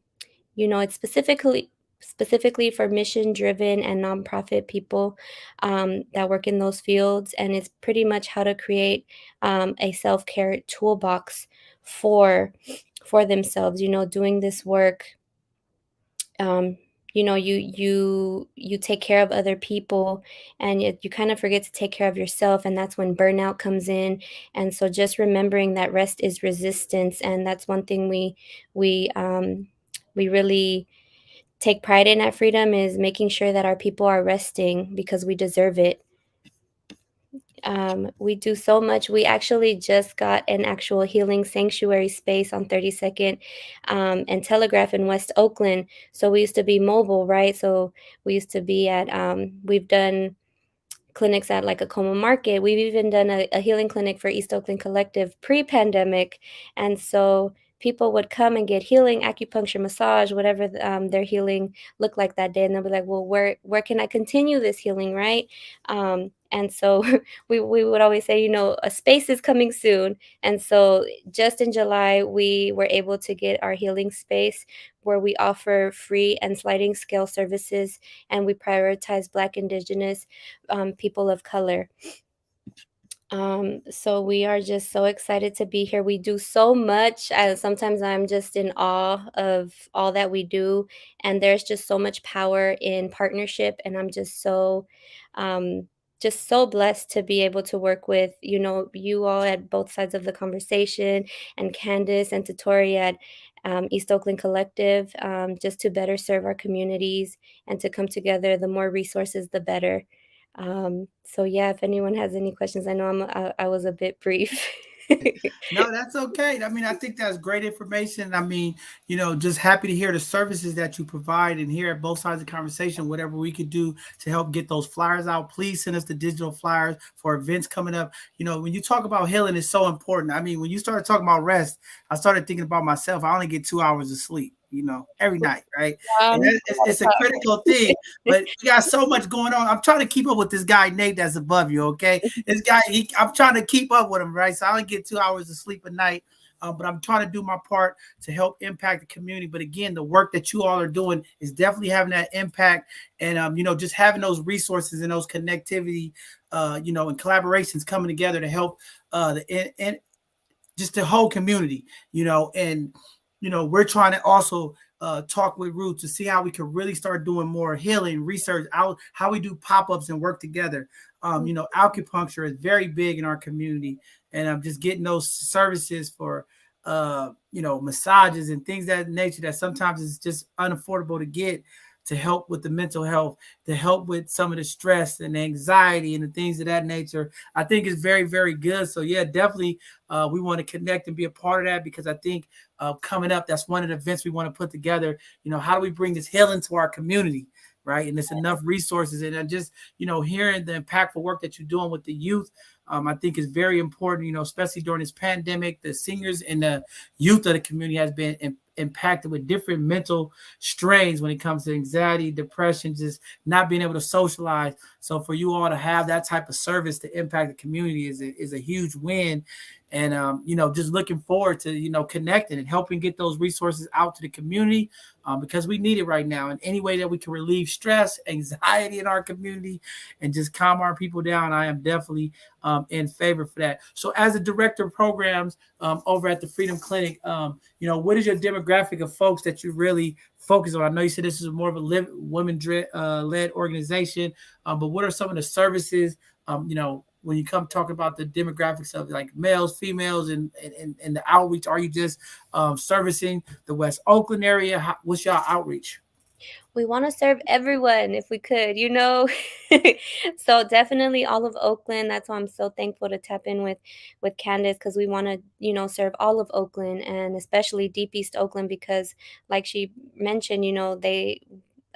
specifically for mission-driven and nonprofit people that work in those fields, and it's pretty much how to create a self-care toolbox for themselves. Doing this work. You take care of other people, and you kind of forget to take care of yourself, and that's when burnout comes in. And so just remembering that rest is resistance, and that's one thing we really take pride in at Freedom, is making sure that our people are resting because we deserve it. We do so much. We actually just got an actual healing sanctuary space on 32nd and Telegraph in West Oakland. So we used to be mobile, right? So we used to be at, we've done clinics at like Acoma Market. We've even done a healing clinic for East Oakland Collective pre-pandemic. And so people would come and get healing, acupuncture, massage, whatever their healing looked like that day. And they'll be like, well, where can I continue this healing, right? And so we would always say, a space is coming soon. And so just in July, we were able to get our healing space where we offer free and sliding scale services, and we prioritize Black, Indigenous, people of color. So we are just so excited to be here. We do so much. Sometimes I'm just in awe of all that we do, and there's just so much power in partnership. And I'm just so blessed to be able to work with, you all at both sides of the conversation, and Candace and Tatoria East Oakland Collective, just to better serve our communities and to come together. The more resources, the better. So yeah, if anyone has any questions, I know I was a bit brief. No, that's okay. I mean, I think that's great information. I mean, just happy to hear the services that you provide and here at both sides of the conversation, whatever we could do to help get those flyers out. Please send us the digital flyers for events coming up. When you talk about healing, it's so important. I mean, when you started talking about rest, I started thinking about myself. I only get 2 hours of sleep, every night, right? And it's a critical thing, but we got so much going on. I'm trying to keep up with this guy, Nate, that's above you, okay? This guy, I'm trying to keep up with him, right? So I only get 2 hours of sleep a night, but I'm trying to do my part to help impact the community. But again, the work that you all are doing is definitely having that impact, and just having those resources and those connectivity, and collaborations coming together to help just the whole community, and we're trying to also talk with Ruth to see how we can really start doing more healing research out, how we do pop-ups and work together. Acupuncture is very big in our community, and I'm just getting those services for massages and things of that nature that sometimes is just unaffordable to get, to help with the mental health, to help with some of the stress and anxiety and the things of that nature. I think it's very, very good. So yeah, definitely we want to connect and be a part of that, because I think coming up, that's one of the events we want to put together. How do we bring this healing to our community, right? And there's enough resources, and just, hearing the impactful work that you're doing with the youth, I think is very important, especially during this pandemic. The seniors and the youth of the community has been impacted with different mental strains when it comes to anxiety, depression, just not being able to socialize. So for you all to have that type of service to impact the community is a huge win. And, just looking forward to, connecting and helping get those resources out to the community, because we need it right now. And any way that we can relieve stress, anxiety in our community and just calm our people down, I am definitely in favor for that. So as a director of programs over at the Freedom Clinic, what is your demographic of folks that you really focus on? I know you said this is more of a women-led organization, but what are some of the services, when you come talking about the demographics of like males, females, and the outreach? Are you just servicing the West Oakland area? What's your outreach? We want to serve everyone if we could, So definitely all of Oakland. That's why I'm so thankful to tap in with Candace, because we want to, serve all of Oakland, and especially Deep East Oakland, because like she mentioned, they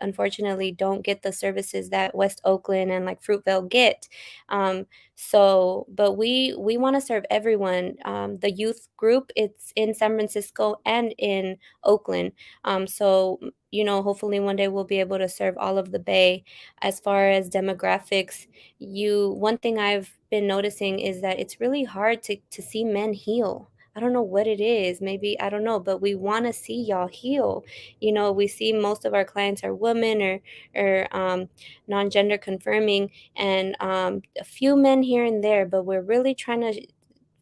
unfortunately don't get the services that West Oakland and like Fruitvale get. But we want to serve everyone. The youth group, it's in San Francisco and in Oakland. Hopefully one day we'll be able to serve all of the Bay. As far as demographics, one thing I've been noticing is that it's really hard to see men heal. I don't know what it is. Maybe, I don't know, but we want to see y'all heal. We see most of our clients are women or non-gender confirming, and a few men here and there, but we're really trying to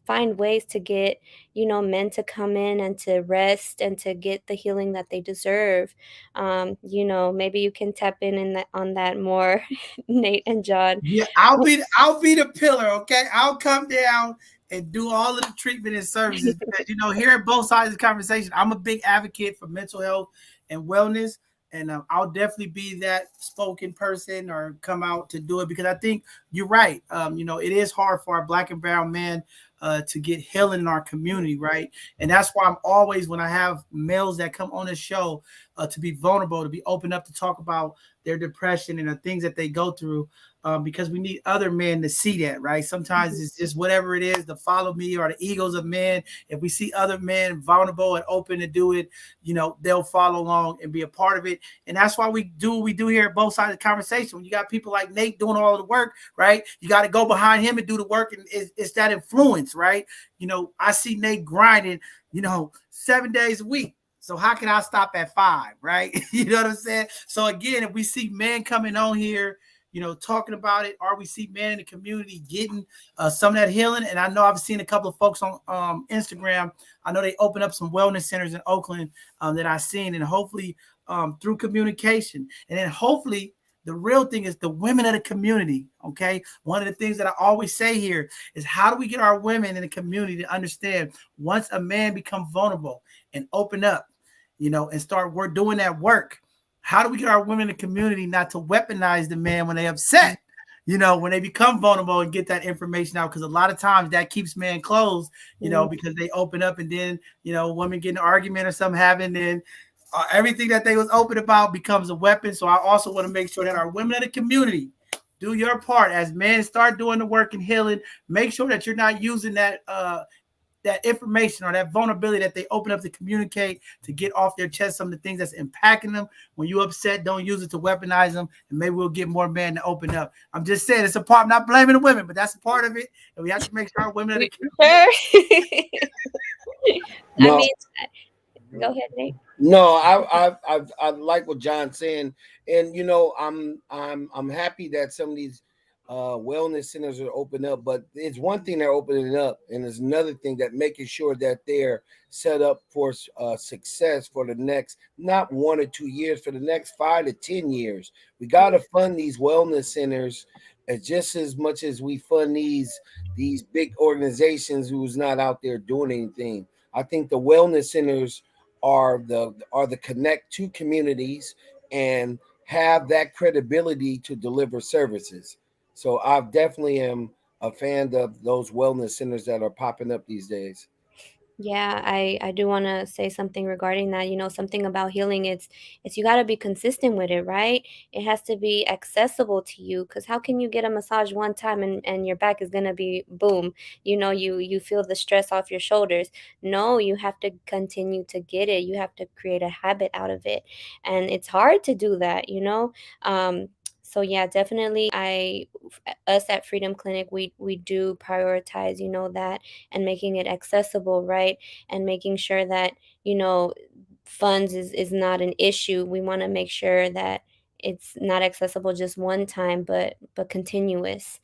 find ways to get, men to come in and to rest and to get the healing that they deserve. Maybe you can tap on that more, Nate and John. Yeah, I'll be the pillar, okay? I'll come down and do all of the treatment and services, because here at both sides of the conversation, I'm a big advocate for mental health and wellness, and I'll definitely be that spoken person or come out to do it, because I think you're right. It is hard for our Black and brown men to get healing in our community, right? And that's why I'm always, when I have males that come on the show, to be vulnerable, to be open up, to talk about their depression and the things that they go through, because we need other men to see that, right? Sometimes it's just whatever it is, the follow me or the egos of men. If we see other men vulnerable and open to do it, they'll follow along and be a part of it. And that's why we do what we do here at both sides of the conversation. When you got people like Nate doing all of the work, right? You got to go behind him and do the work, and it's that influence, right? I see Nate grinding, 7 days a week. So how can I stop at 5, right? You know what I'm saying? So again, if we see men coming on here, talking about it, or we see men in the community getting some of that healing. And I know I've seen a couple of folks on Instagram. I know they open up some wellness centers in Oakland that I've seen, and hopefully through communication. And then hopefully the real thing is the women of the community, okay? One of the things that I always say here is, how do we get our women in the community to understand, once a man becomes vulnerable and open up, and start doing that work. How do we get our women in the community not to weaponize the man when they upset? When they become vulnerable and get that information out, because a lot of times that keeps men closed, because they open up and then, women get in an argument or something having, then everything that they was open about becomes a weapon. So I also want to make sure that our women in the community do your part. As men start doing the work and healing, make sure that you're not using that information or that vulnerability that they open up to communicate, to get off their chest some of the things that's impacting them. When you upset, don't use it to weaponize them, and maybe we'll get more men to open up. I'm just saying it's a part. I'm not blaming the women, but that's a part of it, and we have to make sure our women are the Sure. No. I mean, go ahead, Nate. No, I like what John's saying, and I'm happy that some of these wellness centers are open up, but it's one thing they're opening up, and there's another thing that making sure that they're set up for success for the next, not 1 or 2 years, for the next 5 to 10 years. We got to fund these wellness centers just as much as we fund these big organizations who's not out there doing anything. I think the wellness centers are the connect to communities and have that credibility to deliver services. So I definitely am a fan of those wellness centers that are popping up these days. Yeah, I do want to say something regarding that. Something about healing. It's you got to be consistent with it, right? It has to be accessible to you, because how can you get a massage one time and your back is gonna be boom? You feel the stress off your shoulders. No, you have to continue to get it. You have to create a habit out of it, and it's hard to do that. So yeah, definitely us at Freedom Clinic, we do prioritize, that, and making it accessible, right? And making sure that, funds is not an issue. We want to make sure that it's not accessible just one time, but continuous.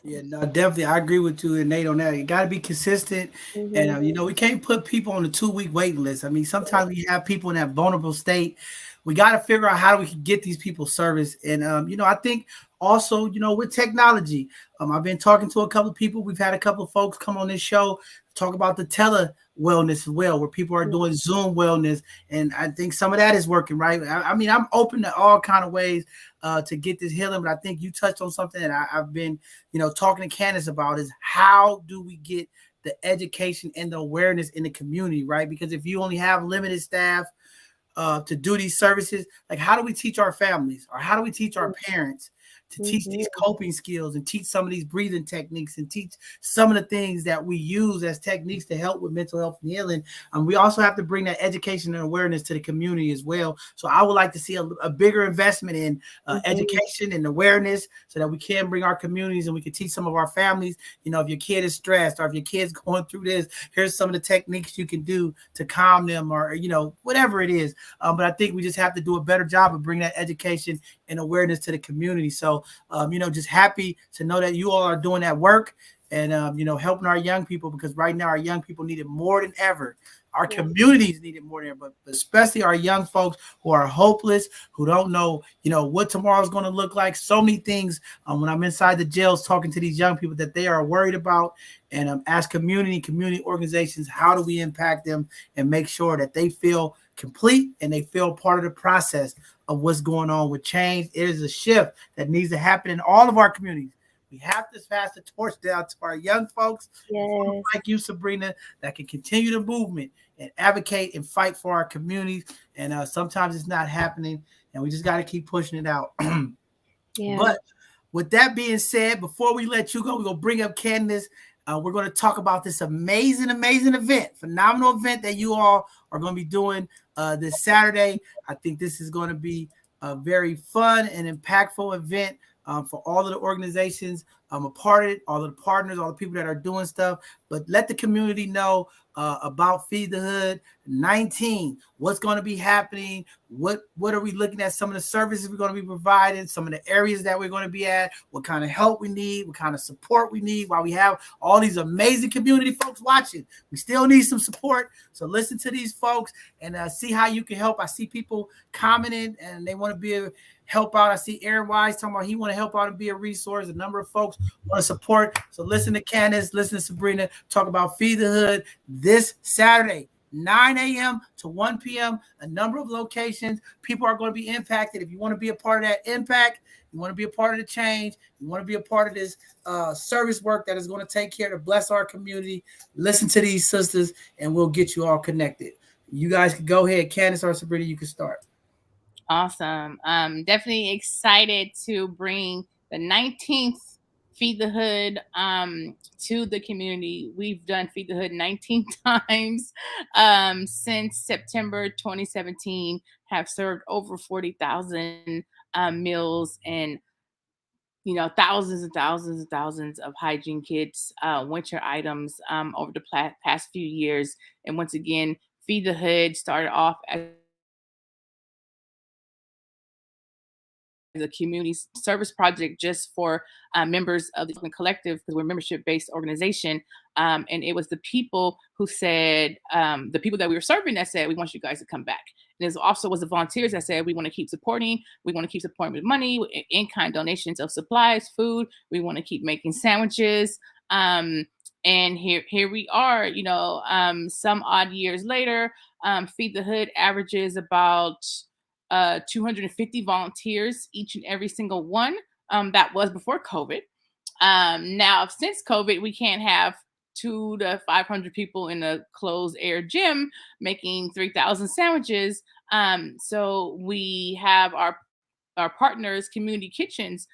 Yeah, no, definitely. I agree with you and Nate on that. You got to be consistent. And, we can't put people on a 2-week waiting list. I mean, sometimes we have people in that vulnerable state. We got to figure out how we can get these people service. And, I think also, with technology, I've been talking to a couple of people. We've had a couple of folks come on this show, talk about the tele wellness as well, where people are doing Zoom wellness. And I think some of that is working, right? I mean, I'm open to all kind of ways to get this healing, but I think you touched on something that I've been, talking to Candace about, is how do we get the education and the awareness in the community, right? Because if you only have limited staff to do these services, like how do we teach our families, or how do we teach our parents to teach these coping skills and teach some of these breathing techniques and teach some of the things that we use as techniques to help with mental health and healing? We also have to bring that education and awareness to the community as well. So I would like to see a bigger investment in education and awareness, so that we can bring our communities and we can teach some of our families, if your kid is stressed or if your kid's going through this, here's some of the techniques you can do to calm them, or, whatever it is. But I think we just have to do a better job of bringing that education and awareness to the community. So, just happy to know that you all are doing that work and, helping our young people, because right now our young people need it more than ever. Our communities need it more than ever, but especially our young folks who are hopeless, who don't know, what tomorrow's going to look like. So many things when I'm inside the jails talking to these young people that they are worried about. And as community organizations, how do we impact them and make sure that they feel complete and they feel part of the process of what's going on with change? It is a shift that needs to happen in all of our communities. We have to pass the torch down to our young folks, like you, Sabrina, that can continue the movement and advocate and fight for our communities. And sometimes it's not happening, and we just got to keep pushing it out. But with that being said, before we let you go, we're going to bring up Candace. We're going to talk about this amazing event, phenomenal event that you all are going to be doing this Saturday. I think this is going to be a very fun and impactful event for all of the organizations a part of it, all of the partners, all the people that are doing stuff. But let the community know about Feed the Hood 19. What's going to be happening? What are we looking at? Some of the services we're going to be providing, some of the areas that we're going to be at, what kind of help we need, what kind of support we need. While we have all these amazing community folks watching, we still need some support. So listen to these folks and see how you can help. I see people commenting and they want to be able to help out. I see Aaron Wise talking about he want to help out and be a resource. A number of folks want to support. So listen to Candace, listen to Sabrina talk about Feed the Hood this Saturday. 9 a.m. to 1 p.m., a number of locations. People are going to be impacted. If you want to be a part of that impact, you want to be a part of the change, you want to be a part of this service work that is going to take care to bless our community, listen to these sisters, and we'll get you all connected. You guys can go ahead. Candace or Sabrina, you can start. Awesome. Definitely excited to bring the 19th Feed the Hood to the community. We've done Feed the Hood 19 times since September 2017, have served over 40,000 meals and thousands and thousands and thousands of hygiene kits, winter items over the past few years. And once again, Feed the Hood started off as a community service project just for members of the Collective, because we're a membership-based organization. And it was the people who said, the people that we were serving that said, we want you guys to come back. And it also was the volunteers that said, we want to keep supporting. We want to keep supporting with money, in-kind donations of supplies, food. We want to keep making sandwiches. And here we are, some odd years later. Feed the Hood averages about 250 volunteers, each and every single one. That was before COVID. Now, since COVID, we can't have 200 to 500 people in a closed air gym making 3,000 sandwiches. So we have our partners, community kitchens,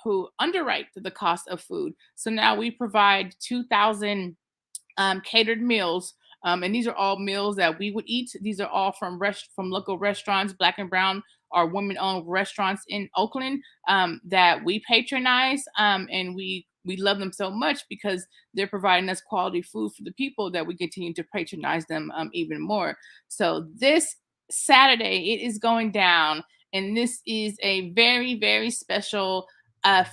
who underwrite the cost of food. So now we provide 2,000 catered meals. And these are all meals that we would eat. These are all from local restaurants, Black and Brown, or women-owned restaurants in Oakland that we patronize. And we love them so much because they're providing us quality food for the people that we continue to patronize them even more. So this Saturday, it is going down. And this is a very, very special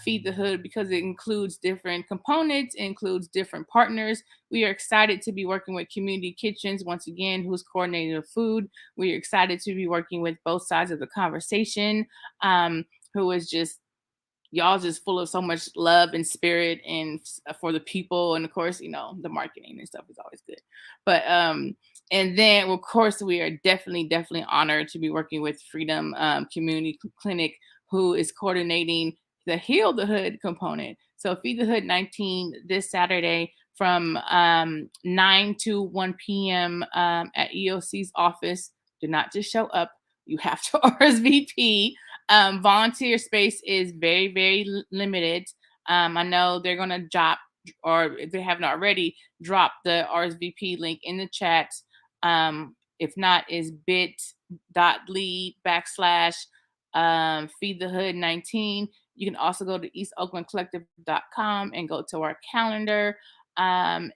Feed the Hood because it includes different components, it includes different partners. We are excited to be working with Community Kitchens, once again, who's coordinating the food. We are excited to be working with Both Sides of the Conversation, who is just, y'all just full of so much love and spirit and for the people. And of course, the marketing and stuff is always good. But, and then of course, we are definitely honored to be working with Freedom Community Clinic, who is coordinating the Heal the Hood component. So Feed the Hood 19 this Saturday from 9 to 1 p.m. At EOC's office. Do not just show up. You have to RSVP. Volunteer space is very, very limited. I know they're going to drop, or if they haven't already, drop the RSVP link in the chat. If not, is bit.ly/Feed the Hood 19. You can also go to eastoaklandcollective.com and go to our calendar and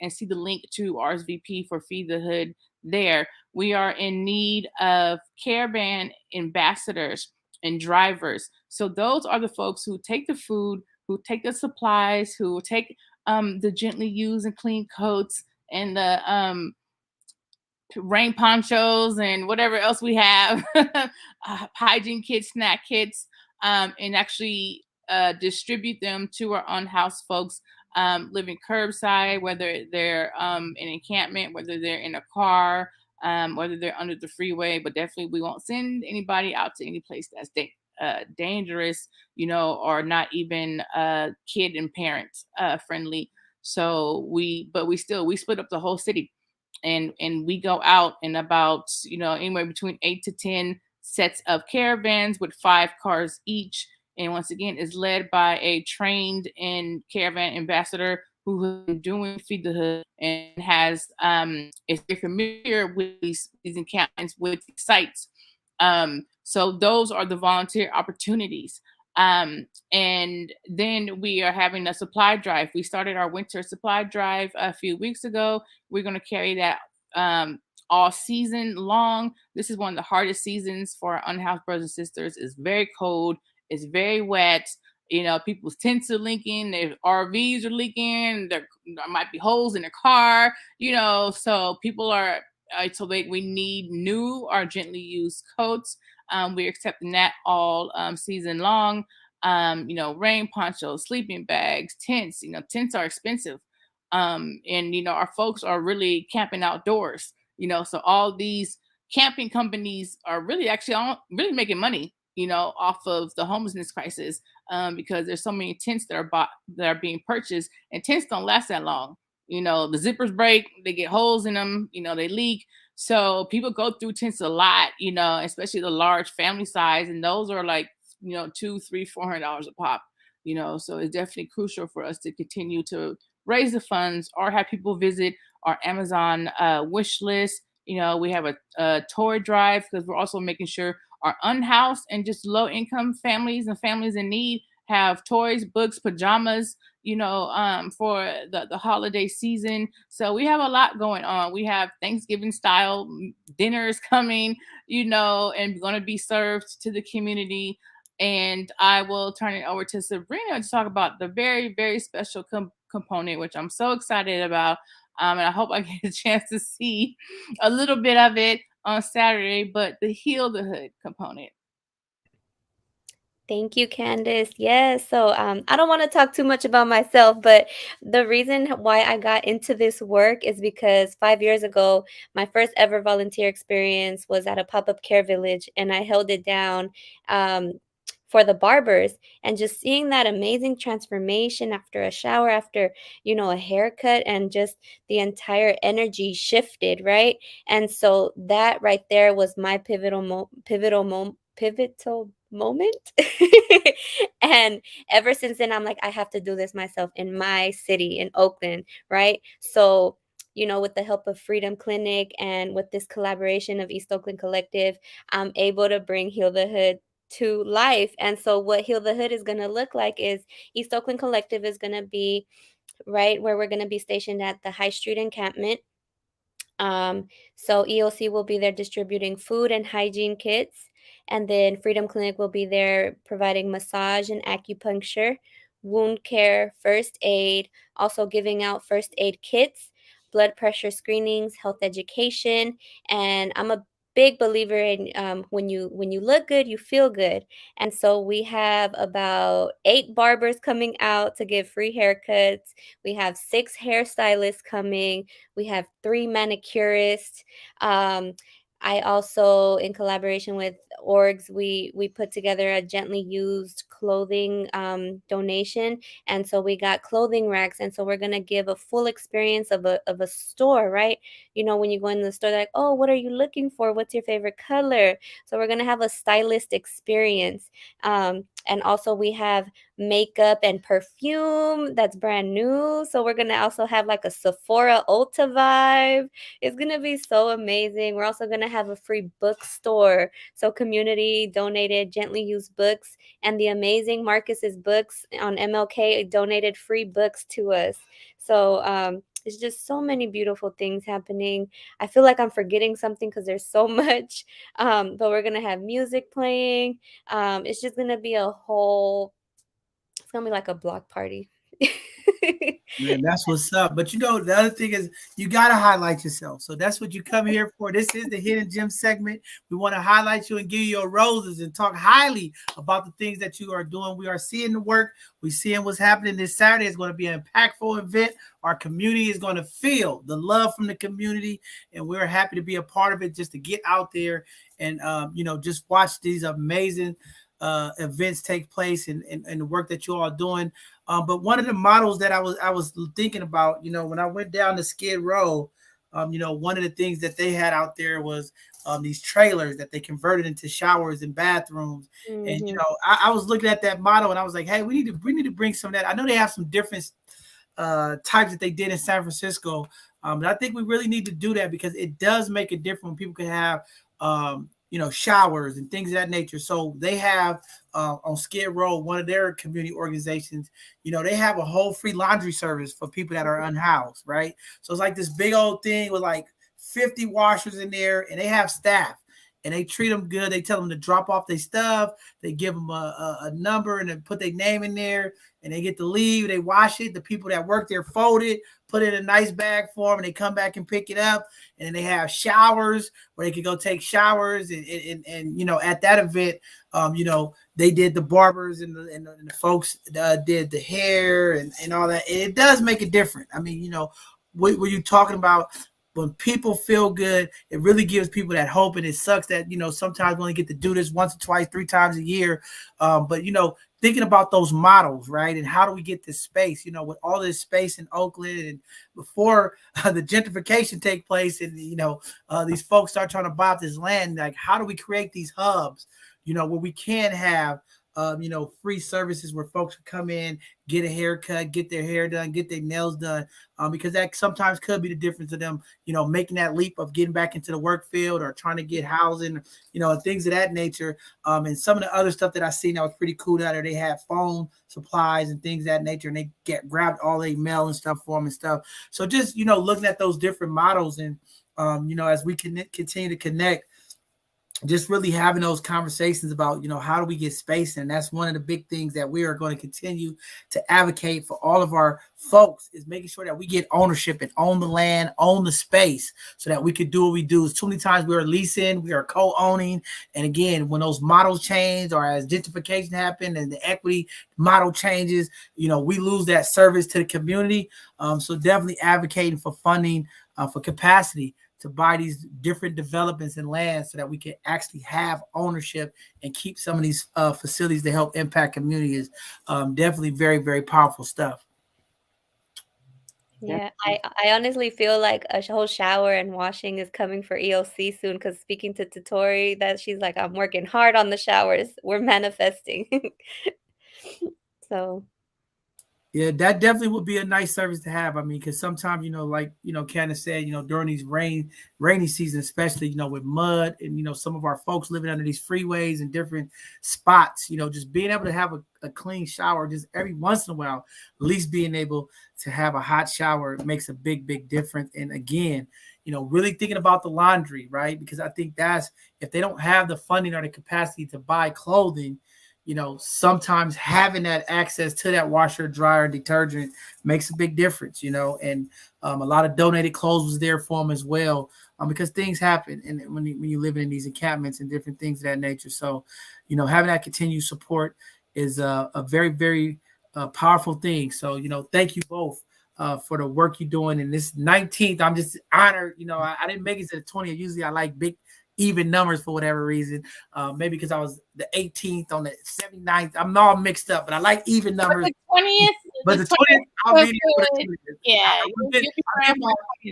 see the link to RSVP for Feed the Hood there. We are in need of caravan ambassadors and drivers. So those are the folks who take the food, who take the supplies, who take the gently used and clean coats and the rain ponchos and whatever else we have, hygiene kits, snack kits, and actually distribute them to our unhoused folks living curbside, whether they're in encampment, whether they're in a car, whether they're under the freeway. But definitely we won't send anybody out to any place that's dangerous, or not even kid and parent friendly. So we split up the whole city. And we go out in about, anywhere between 8 to 10 sets of caravans with 5 cars each. And once again, is led by a trained and caravan ambassador who has been doing Feed the Hood and is very familiar with these encampments, with these sites. So those are the volunteer opportunities. And then we are having a supply drive. We started our winter supply drive a few weeks ago. We're going to carry that all season long. This is one of the hardest seasons for our unhoused brothers and sisters. It's very cold. It's very wet. People's tents are leaking. Their RVs are leaking. There might be holes in their car. So people are. We need new or gently used coats. We're accepting that all season long. Rain ponchos, sleeping bags, tents. Tents are expensive. And our folks are really camping outdoors. So all these camping companies are really actually really making money, off of the homelessness crisis, because there's so many tents that are bought, that are being purchased, and tents don't last that long. The zippers break, they get holes in them, they leak. So people go through tents a lot, especially the large family size, and those are like, $200, $300, $400 a pop. So it's definitely crucial for us to continue to raise the funds or have people visit our Amazon wish list. We have a toy drive, because we're also making sure our unhoused and just low income families and families in need have toys, books, pajamas, for the holiday season. So we have a lot going on. We have Thanksgiving style dinners coming, and going to be served to the community. And I will turn it over to Sabrina to talk about the very, very special component, which I'm so excited about. And I hope I get a chance to see a little bit of it on Saturday, but the Heal the Hood component. Thank you, Candice. Yes. So I don't want to talk too much about myself, but the reason why I got into this work is because 5 years ago, my first ever volunteer experience was at a pop-up care village, and I held it down for the barbers. And just seeing that amazing transformation after a shower, after, a haircut, and just the entire energy shifted, right? And so that right there was my pivotal moment. And ever since then, I'm like, I have to do this myself in my city, in Oakland, right? So, with the help of Freedom Clinic and with this collaboration of East Oakland Collective, I'm able to bring Heal the Hood to life. And so what Heal the Hood is going to look like is East Oakland Collective is going to be right where we're going to be stationed at the High Street encampment. So EOC will be there distributing food and hygiene kits, and then Freedom Clinic will be there providing massage and acupuncture, wound care, first aid, also giving out first aid kits, blood pressure screenings, health education. And I'm a big believer in when you look good, you feel good. And so we have about 8 barbers coming out to give free haircuts. We have 6 hairstylists coming. We have 3 manicurists. I also, in collaboration with orgs, we put together a gently used clothing donation, and so we got clothing racks, and so we're gonna give a full experience of a store, right? When you go in the store, they're like, oh, what are you looking for? What's your favorite color? So we're gonna have a stylist experience, and also we have makeup and perfume that's brand new. So we're gonna also have like a Sephora Ulta vibe. It's going to be so amazing. We're also going to have a free bookstore. So community donated gently used books, and the amazing Marcus's books on MLK donated free books to us. So it's just so many beautiful things happening. I feel like I'm forgetting something because there's so much, but we're going to have music playing. It's just going to be it's going to be like a block party. Man, that's what's up. But the other thing is you got to highlight yourself. So that's what you come here for. This is the Hidden Gem segment. We want to highlight you and give you your roses and talk highly about the things that you are doing. We are seeing the work. We're seeing what's happening this Saturday. It's going to be an impactful event. Our community is going to feel the love from the community, and we're happy to be a part of it, just to get out there and, just watch these amazing events take place and the work that you all are doing. But one of the models that I was thinking about, when I went down to Skid Row, one of the things that they had out there was these trailers that they converted into showers and bathrooms. Mm-hmm. And I was looking at that model and I was like, hey, we need to bring some of that. I know they have some different types that they did in San Francisco, but I think we really need to do that because it does make a difference when people can have showers and things of that nature. So they have on Skid Row, one of their community organizations, they have a whole free laundry service for people that are unhoused, right? So it's like this big old thing with like 50 washers in there, and they have staff. and they treat them good. They tell them to drop off their stuff. They give them a number and then put their name in there, and they get to leave. They wash it. The people that work there fold it, put it in a nice bag for them, and they come back and pick it up. And then they have showers where they can go take showers. And you know, at that event, you know, they did the barbers and the folks did the hair and all that. And it does make a difference. I mean, you know, what were you talking about? When people feel good, it really gives people that hope. And it sucks that, you know, sometimes we only get to do this once or twice, 3 times a year. But, you know, thinking about those models, right? And how do we get this space, you know, with all this space in Oakland and before the gentrification take place and, you know, these folks start trying to buy up this land, like how do we create these hubs, you know, where we can have, you know, free services where folks can come in, get a haircut, get their hair done, get their nails done, because that sometimes could be the difference of them, you know, making that leap of getting back into the work field or trying to get housing, you know, and things of that nature. And some of the other stuff that I seen that was pretty cool out there, they had phone supplies and things of that nature, and they grabbed all their mail and stuff for them and stuff. So just, you know, looking at those different models and, you know, as we can continue to connect, just really having those conversations about, you know, how do we get space? And that's one of the big things that we are going to continue to advocate for all of our folks, is making sure that we get ownership and own the land, own the space, so that we could do what we do. Too many times we are leasing, we are co-owning. And again, when those models change or as gentrification happen and the equity model changes, you know, we lose that service to the community. So definitely advocating for funding, for capacity to buy these different developments and land so that we can actually have ownership and keep some of these facilities to help impact communities. Definitely very, very powerful stuff. Yeah, I honestly feel like a whole shower and washing is coming for EOC soon, because speaking to Tori, that she's like, I'm working hard on the showers. We're manifesting. So Yeah, that definitely would be a nice service to have. I mean, because sometimes, you know, like, you know, Candace said, you know, during these rainy season, especially, you know, with mud and, you know, some of our folks living under these freeways and different spots, you know, just being able to have a clean shower just every once in a while, at least being able to have a hot shower makes a big, big difference. And again, you know, really thinking about the laundry, right? Because I think that's, if they don't have the funding or the capacity to buy clothing, you know, sometimes having that access to that washer, dryer, detergent makes a big difference, you know, and a lot of donated clothes was there for them as well, because things happen and when you live in these encampments and different things of that nature. So, you know, having that continued support is a very, very powerful thing. So, you know, thank you both for the work you're doing. And this 19th, I'm just honored, you know, I didn't make it to the 20th. Usually I like big even numbers for whatever reason, maybe because I was the 18th on the 79th. I'm all mixed up, but I like even numbers. But the 20th, but the 20th, I'll be there for the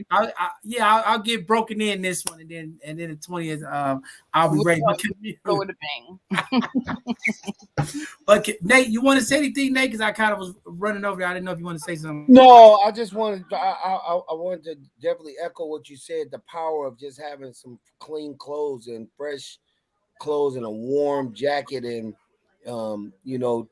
20th. Yeah, I'll get broken in this one, and then the 20th, I'll be ready. Go with a bang. But Nate, you want to say anything, Nate? Because I kind of was running over there. I didn't know if you want to say something. No, I just wanted I wanted to definitely echo what you said. The power of just having some clean clothes and fresh clothes and a warm jacket, and you know,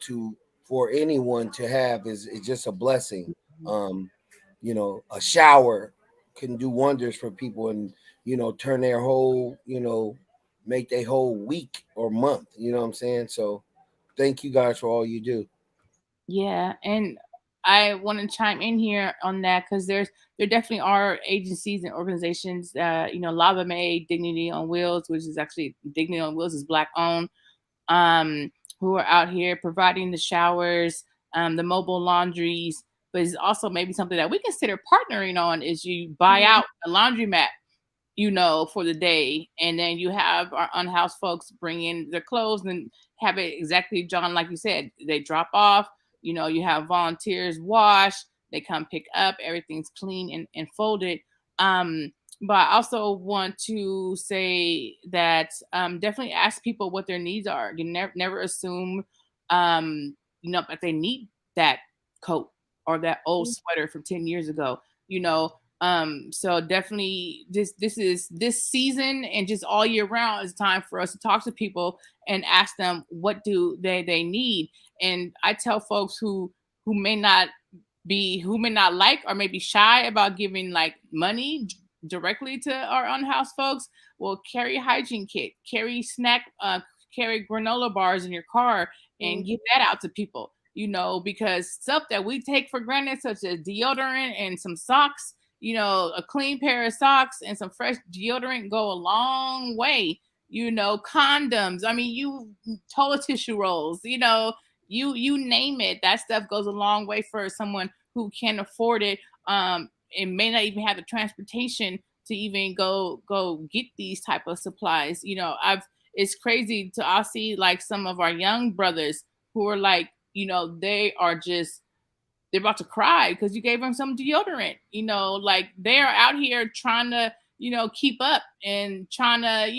for anyone to have is just a blessing. You know, a shower can do wonders for people, and you know, turn their whole, you know, make their whole week or month. You know what I'm saying? So thank you guys for all you do. Yeah, and I want to chime in here on that, because there definitely are agencies and organizations, you know, Lava May, Dignity on Wheels, which is actually Dignity on Wheels is Black owned, who are out here providing the showers, the mobile laundries. But it's also maybe something that we consider partnering on, is you buy out a laundromat, you know, for the day, and then you have our unhoused folks bring in their clothes and have it exactly, John, like you said, they drop off. You know, you have volunteers wash, they come pick up, everything's clean and folded. But I also want to say that definitely ask people what their needs are. You never assume, you know, that they need that coat or that old sweater from 10 years ago, you know. So definitely this season and just all year round is time for us to talk to people and ask them what do they need. And I tell folks who may not like or maybe shy about giving like money, directly to our unhoused folks, well, carry a hygiene kit, carry carry granola bars in your car and give that out to people, because stuff that we take for granted, such as deodorant and some socks, a clean pair of socks and some fresh deodorant go a long way. Condoms. I mean, toilet tissue rolls, you name it. That stuff goes a long way for someone who can't afford it. And may not even have the transportation to even go get these type of supplies. It's crazy I'll see like some of our young brothers who are like, they're about to cry because you gave them some deodorant. Like they're out here trying to, keep up and trying to,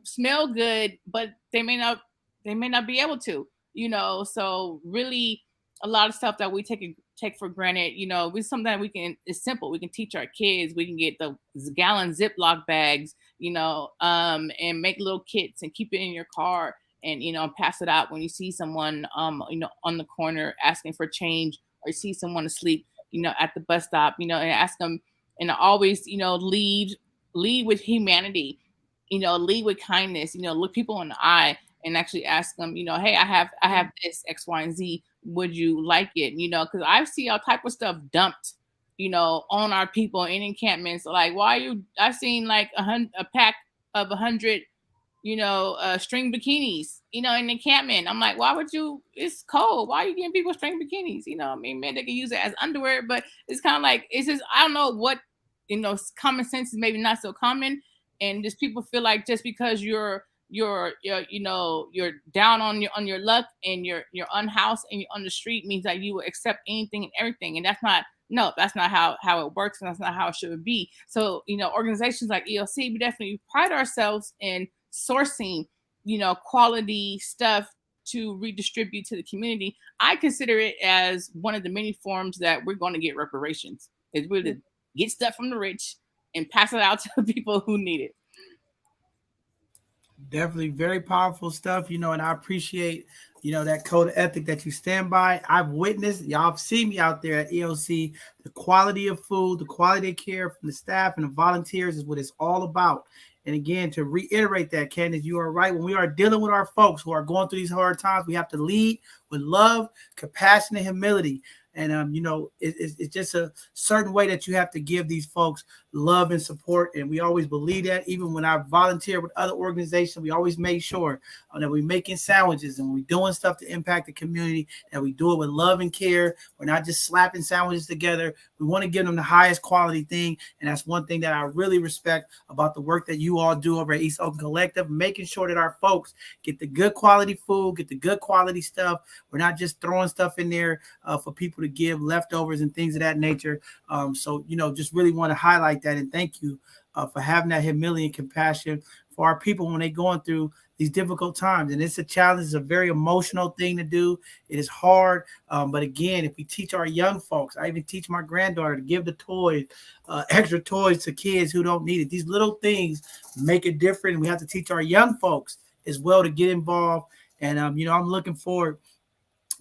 smell good, but they may not be able to, so really a lot of stuff that we take for granted, it's something that it's simple. We can teach our kids. We can get the gallon Ziploc bags, and make little kits and keep it in your car and, pass it out when you see someone, on the corner asking for change, or you see someone asleep, at the bus stop, and ask them, and always, lead with humanity, lead with kindness, look people in the eye and actually ask them, hey, I have this X, Y, and Z. Would you like it? Because I see all type of stuff dumped, on our people in encampments. Like, why I've seen like a pack of 100, string bikinis, in encampment. I'm like, why would you? It's cold. Why are you giving people string bikinis? I mean, man, they can use it as underwear, but it's kind of like, it's just, I don't know what, common sense is maybe not so common. And just people feel like just because you're down on your luck and you're unhoused and you're on the street means that you will accept anything and everything. And that's not how it works, and that's not how it should be. So, organizations like ELC, we definitely pride ourselves in sourcing, quality stuff to redistribute to the community. I consider it as one of the many forms that we're going to get reparations. Is really get stuff from the rich and pass it out to the people who need it. Definitely very powerful stuff, and I appreciate, that code of ethic that you stand by. I've witnessed, y'all have seen me out there at ELC, the quality of food, the quality of care from the staff and the volunteers is what it's all about. And again, to reiterate that, Candace, you are right. When we are dealing with our folks who are going through these hard times, we have to lead with love, compassion, and humility. And, it's just a certain way that you have to give these folks love and support. And we always believe that. Even when I volunteer with other organizations, we always make sure that we're making sandwiches and we're doing stuff to impact the community, that we do it with love and care. We're not just slapping sandwiches together. We want to give them the highest quality thing. And that's one thing that I really respect about the work that you all do over at East Oakland Collective, making sure that our folks get the good quality food, get the good quality stuff. We're not just throwing stuff in there for people to give leftovers and things of that nature. So, just really want to highlight that and thank you for having that humility and compassion for our people when they're going through these difficult times. And it's a challenge. It's a very emotional thing to do. It is hard. But again, if we teach our young folks, I even teach my granddaughter to give the toys, extra toys to kids who don't need it. These little things make a difference. We have to teach our young folks as well to get involved. And, I'm looking forward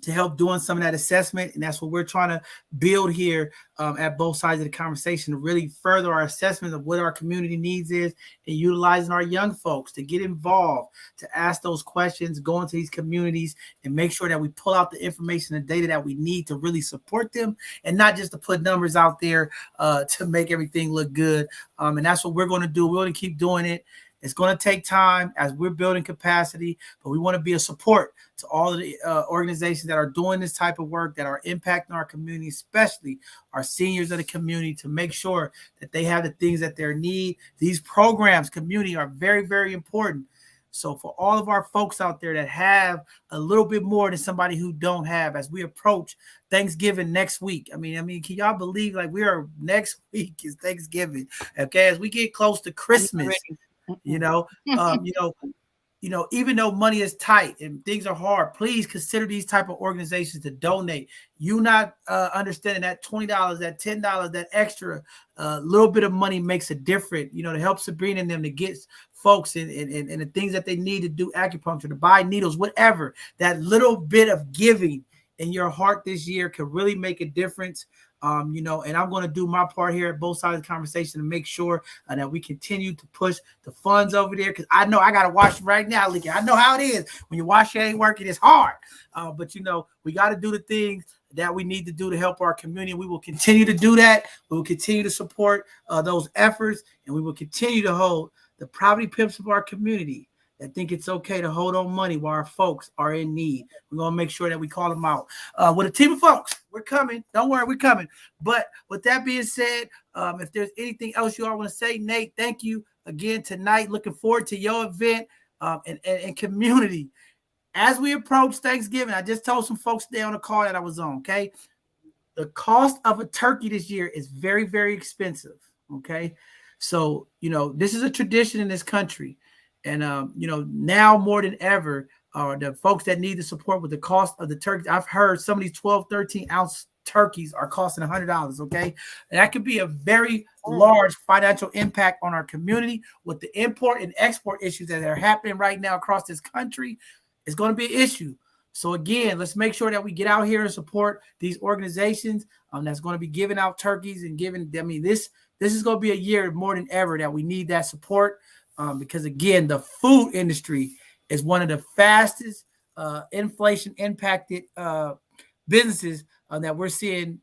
to help doing some of that assessment. And that's what we're trying to build here at both sides of the conversation, to really further our assessment of what our community needs is, and utilizing our young folks to get involved, to ask those questions, go into these communities and make sure that we pull out the information and data that we need to really support them, and not just to put numbers out there to make everything look good. And that's what we're going to do. We're going to keep doing it. It's going to take time as we're building capacity, but we want to be a support to all of the organizations that are doing this type of work, that are impacting our community, especially our seniors of the community, to make sure that they have the things that they need. These programs, community, are very, very important. So for all of our folks out there that have a little bit more than somebody who don't have, as we approach Thanksgiving next week. I mean, can y'all believe next week is Thanksgiving? Okay, as we get close to Christmas. Even though money is tight and things are hard, please consider these type of organizations to donate. You not understanding that $20, that $10, that extra little bit of money makes a difference, to help Sabrina and them to get folks and the things that they need to do acupuncture, to buy needles, whatever. That little bit of giving in your heart this year can really make a difference. And I'm going to do my part here at both sides of the conversation to make sure that we continue to push the funds over there, because I know I got to wash it right now, Licky. I know how it is. When you wash it ain't working, it's hard. But we got to do the things that we need to do to help our community. We will continue to do that. We will continue to support those efforts, and we will continue to hold the poverty pimps of our community that think it's okay to hold on money while our folks are in need. We're going to make sure that we call them out. With a team of folks, we're coming. Don't worry, we're coming. But with that being said, if there's anything else you all want to say, Nate, thank you again tonight. Looking forward to your event and community. As we approach Thanksgiving, I just told some folks today on the call that I was on, okay? The cost of a turkey this year is very, very expensive, okay? So, this is a tradition in this country. And, now more than ever, the folks that need the support with the cost of the turkey, I've heard some of these 12, 13-ounce turkeys are costing $100, okay? And that could be a very large financial impact on our community with the import and export issues that are happening right now across this country. It's going to be an issue. So, again, let's make sure that we get out here and support these organizations that's going to be giving out turkeys and this is going to be a year more than ever that we need that support. Because, again, the food industry is one of the fastest inflation impacted businesses that we're seeing,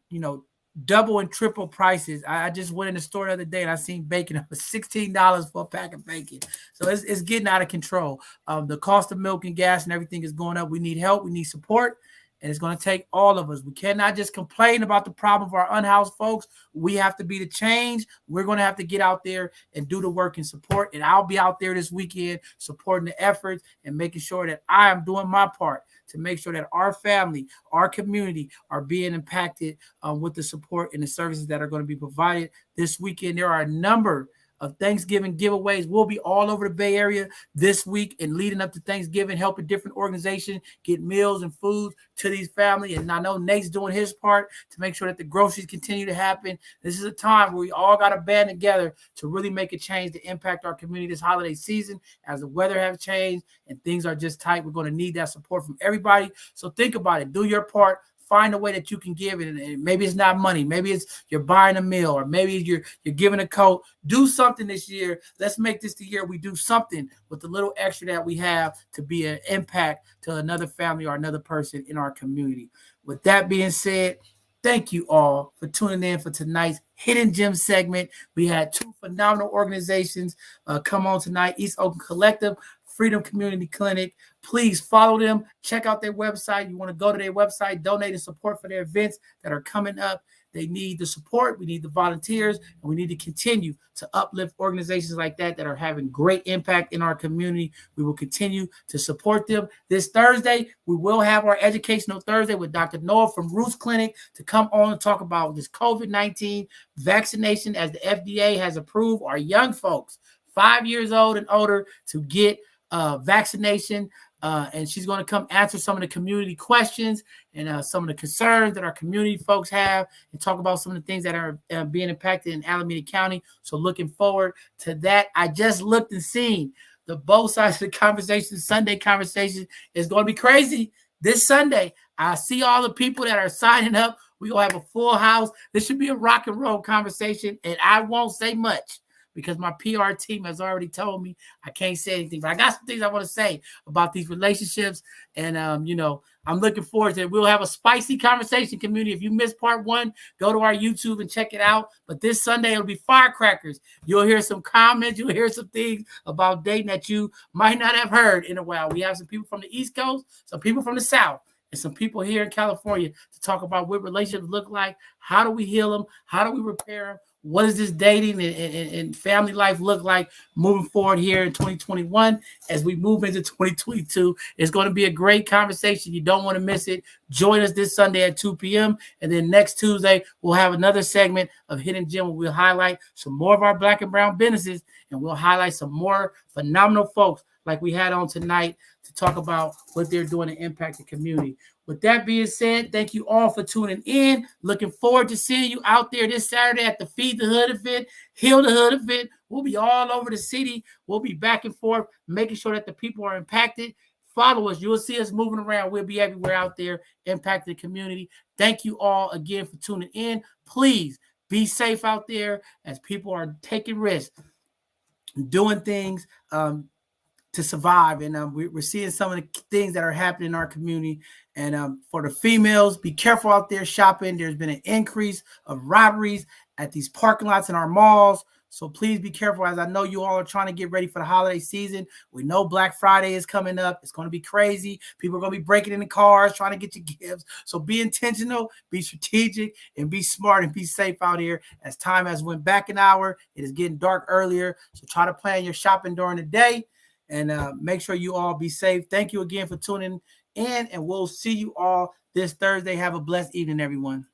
double and triple prices. I just went in the store the other day and I seen bacon up $16 for a pack of bacon. So it's getting out of control. The cost of milk and gas and everything is going up. We need help. We need support. And it's going to take all of us. We cannot just complain about the problem of our unhoused folks. We have to be the change. We're going to have to get out there and do the work and support. And I'll be out there this weekend supporting the efforts and making sure that I am doing my part to make sure that our family, our community are being impacted with the support and the services that are going to be provided this weekend. There are a number of Thanksgiving giveaways. We'll be all over the Bay Area this week and leading up to Thanksgiving, helping different organizations get meals and food to these families. And I know Nate's doing his part to make sure that the groceries continue to happen. This is a time where we all got to band together to really make a change to impact our community this holiday season. As the weather has changed and things are just tight, we're going to need that support from everybody. So think about it. Do your part. Find a way that you can give it. And maybe it's not money. Maybe it's you're buying a meal, or maybe you're giving a coat. Do something this year. Let's make this the year we do something with the little extra that we have to be an impact to another family or another person in our community. With that being said, thank you all for tuning in for tonight's Hidden Gem segment. We had two phenomenal organizations come on tonight: East Oakland Collective, Freedom Community Clinic. Please follow them. Check out their website. You want to go to their website, donate and support for their events that are coming up. They need the support. We need the volunteers, and we need to continue to uplift organizations like that are having great impact in our community. We will continue to support them. This Thursday, we will have our Educational Thursday with Dr. Noah from Roots Clinic to come on and talk about this COVID-19 vaccination, as the FDA has approved our young folks 5 years old and older to get vaccination. And she's going to come answer some of the community questions and some of the concerns that our community folks have, and talk about some of the things that are being impacted in Alameda County. So looking forward to that. I just looked and seen the both sides of the conversation. Sunday conversation is going to be crazy this Sunday. I see all the people that are signing up. We're going to have a full house. This should be a rock and roll conversation, and I won't say much, because my PR team has already told me I can't say anything. But I got some things I want to say about these relationships. And, I'm looking forward to it. We'll have a spicy conversation, community. If you missed part one, go to our YouTube and check it out. But this Sunday, it'll be firecrackers. You'll hear some comments. You'll hear some things about dating that you might not have heard in a while. We have some people from the East Coast, some people from the South, and some people here in California to talk about what relationships look like. How do we heal them? How do we repair them? What does this dating and family life look like moving forward here in 2021 as we move into 2022? It's going to be a great conversation. You don't want to miss it. Join us this Sunday at 2 p.m. And then next Tuesday, we'll have another segment of Hidden Gem where we'll highlight some more of our Black and brown businesses, and we'll highlight some more phenomenal folks like we had on tonight to talk about what they're doing to impact the community. With that being said, thank you all for tuning in. Looking forward to seeing you out there this Saturday at the Feed the Hood event, Heal the Hood event. We'll be all over the city. We'll be back and forth, making sure that the people are impacted. Follow us. You'll see us moving around. We'll be everywhere out there, impacting the community. Thank you all again for tuning in. Please be safe out there as people are taking risks, doing things to survive. And we're seeing some of the things that are happening in our community. And for the females, be careful out there shopping. There's been an increase of robberies at these parking lots in our malls. So please be careful, as I know you all are trying to get ready for the holiday season. We know Black Friday is coming up. It's going to be crazy. People are going to be breaking into cars, trying to get you gifts. So be intentional, be strategic, and be smart and be safe out here. As time has went back an hour, it is getting dark earlier. So try to plan your shopping during the day, and make sure you all be safe. Thank you again for tuning in, and we'll see you all this Thursday. Have a blessed evening, everyone.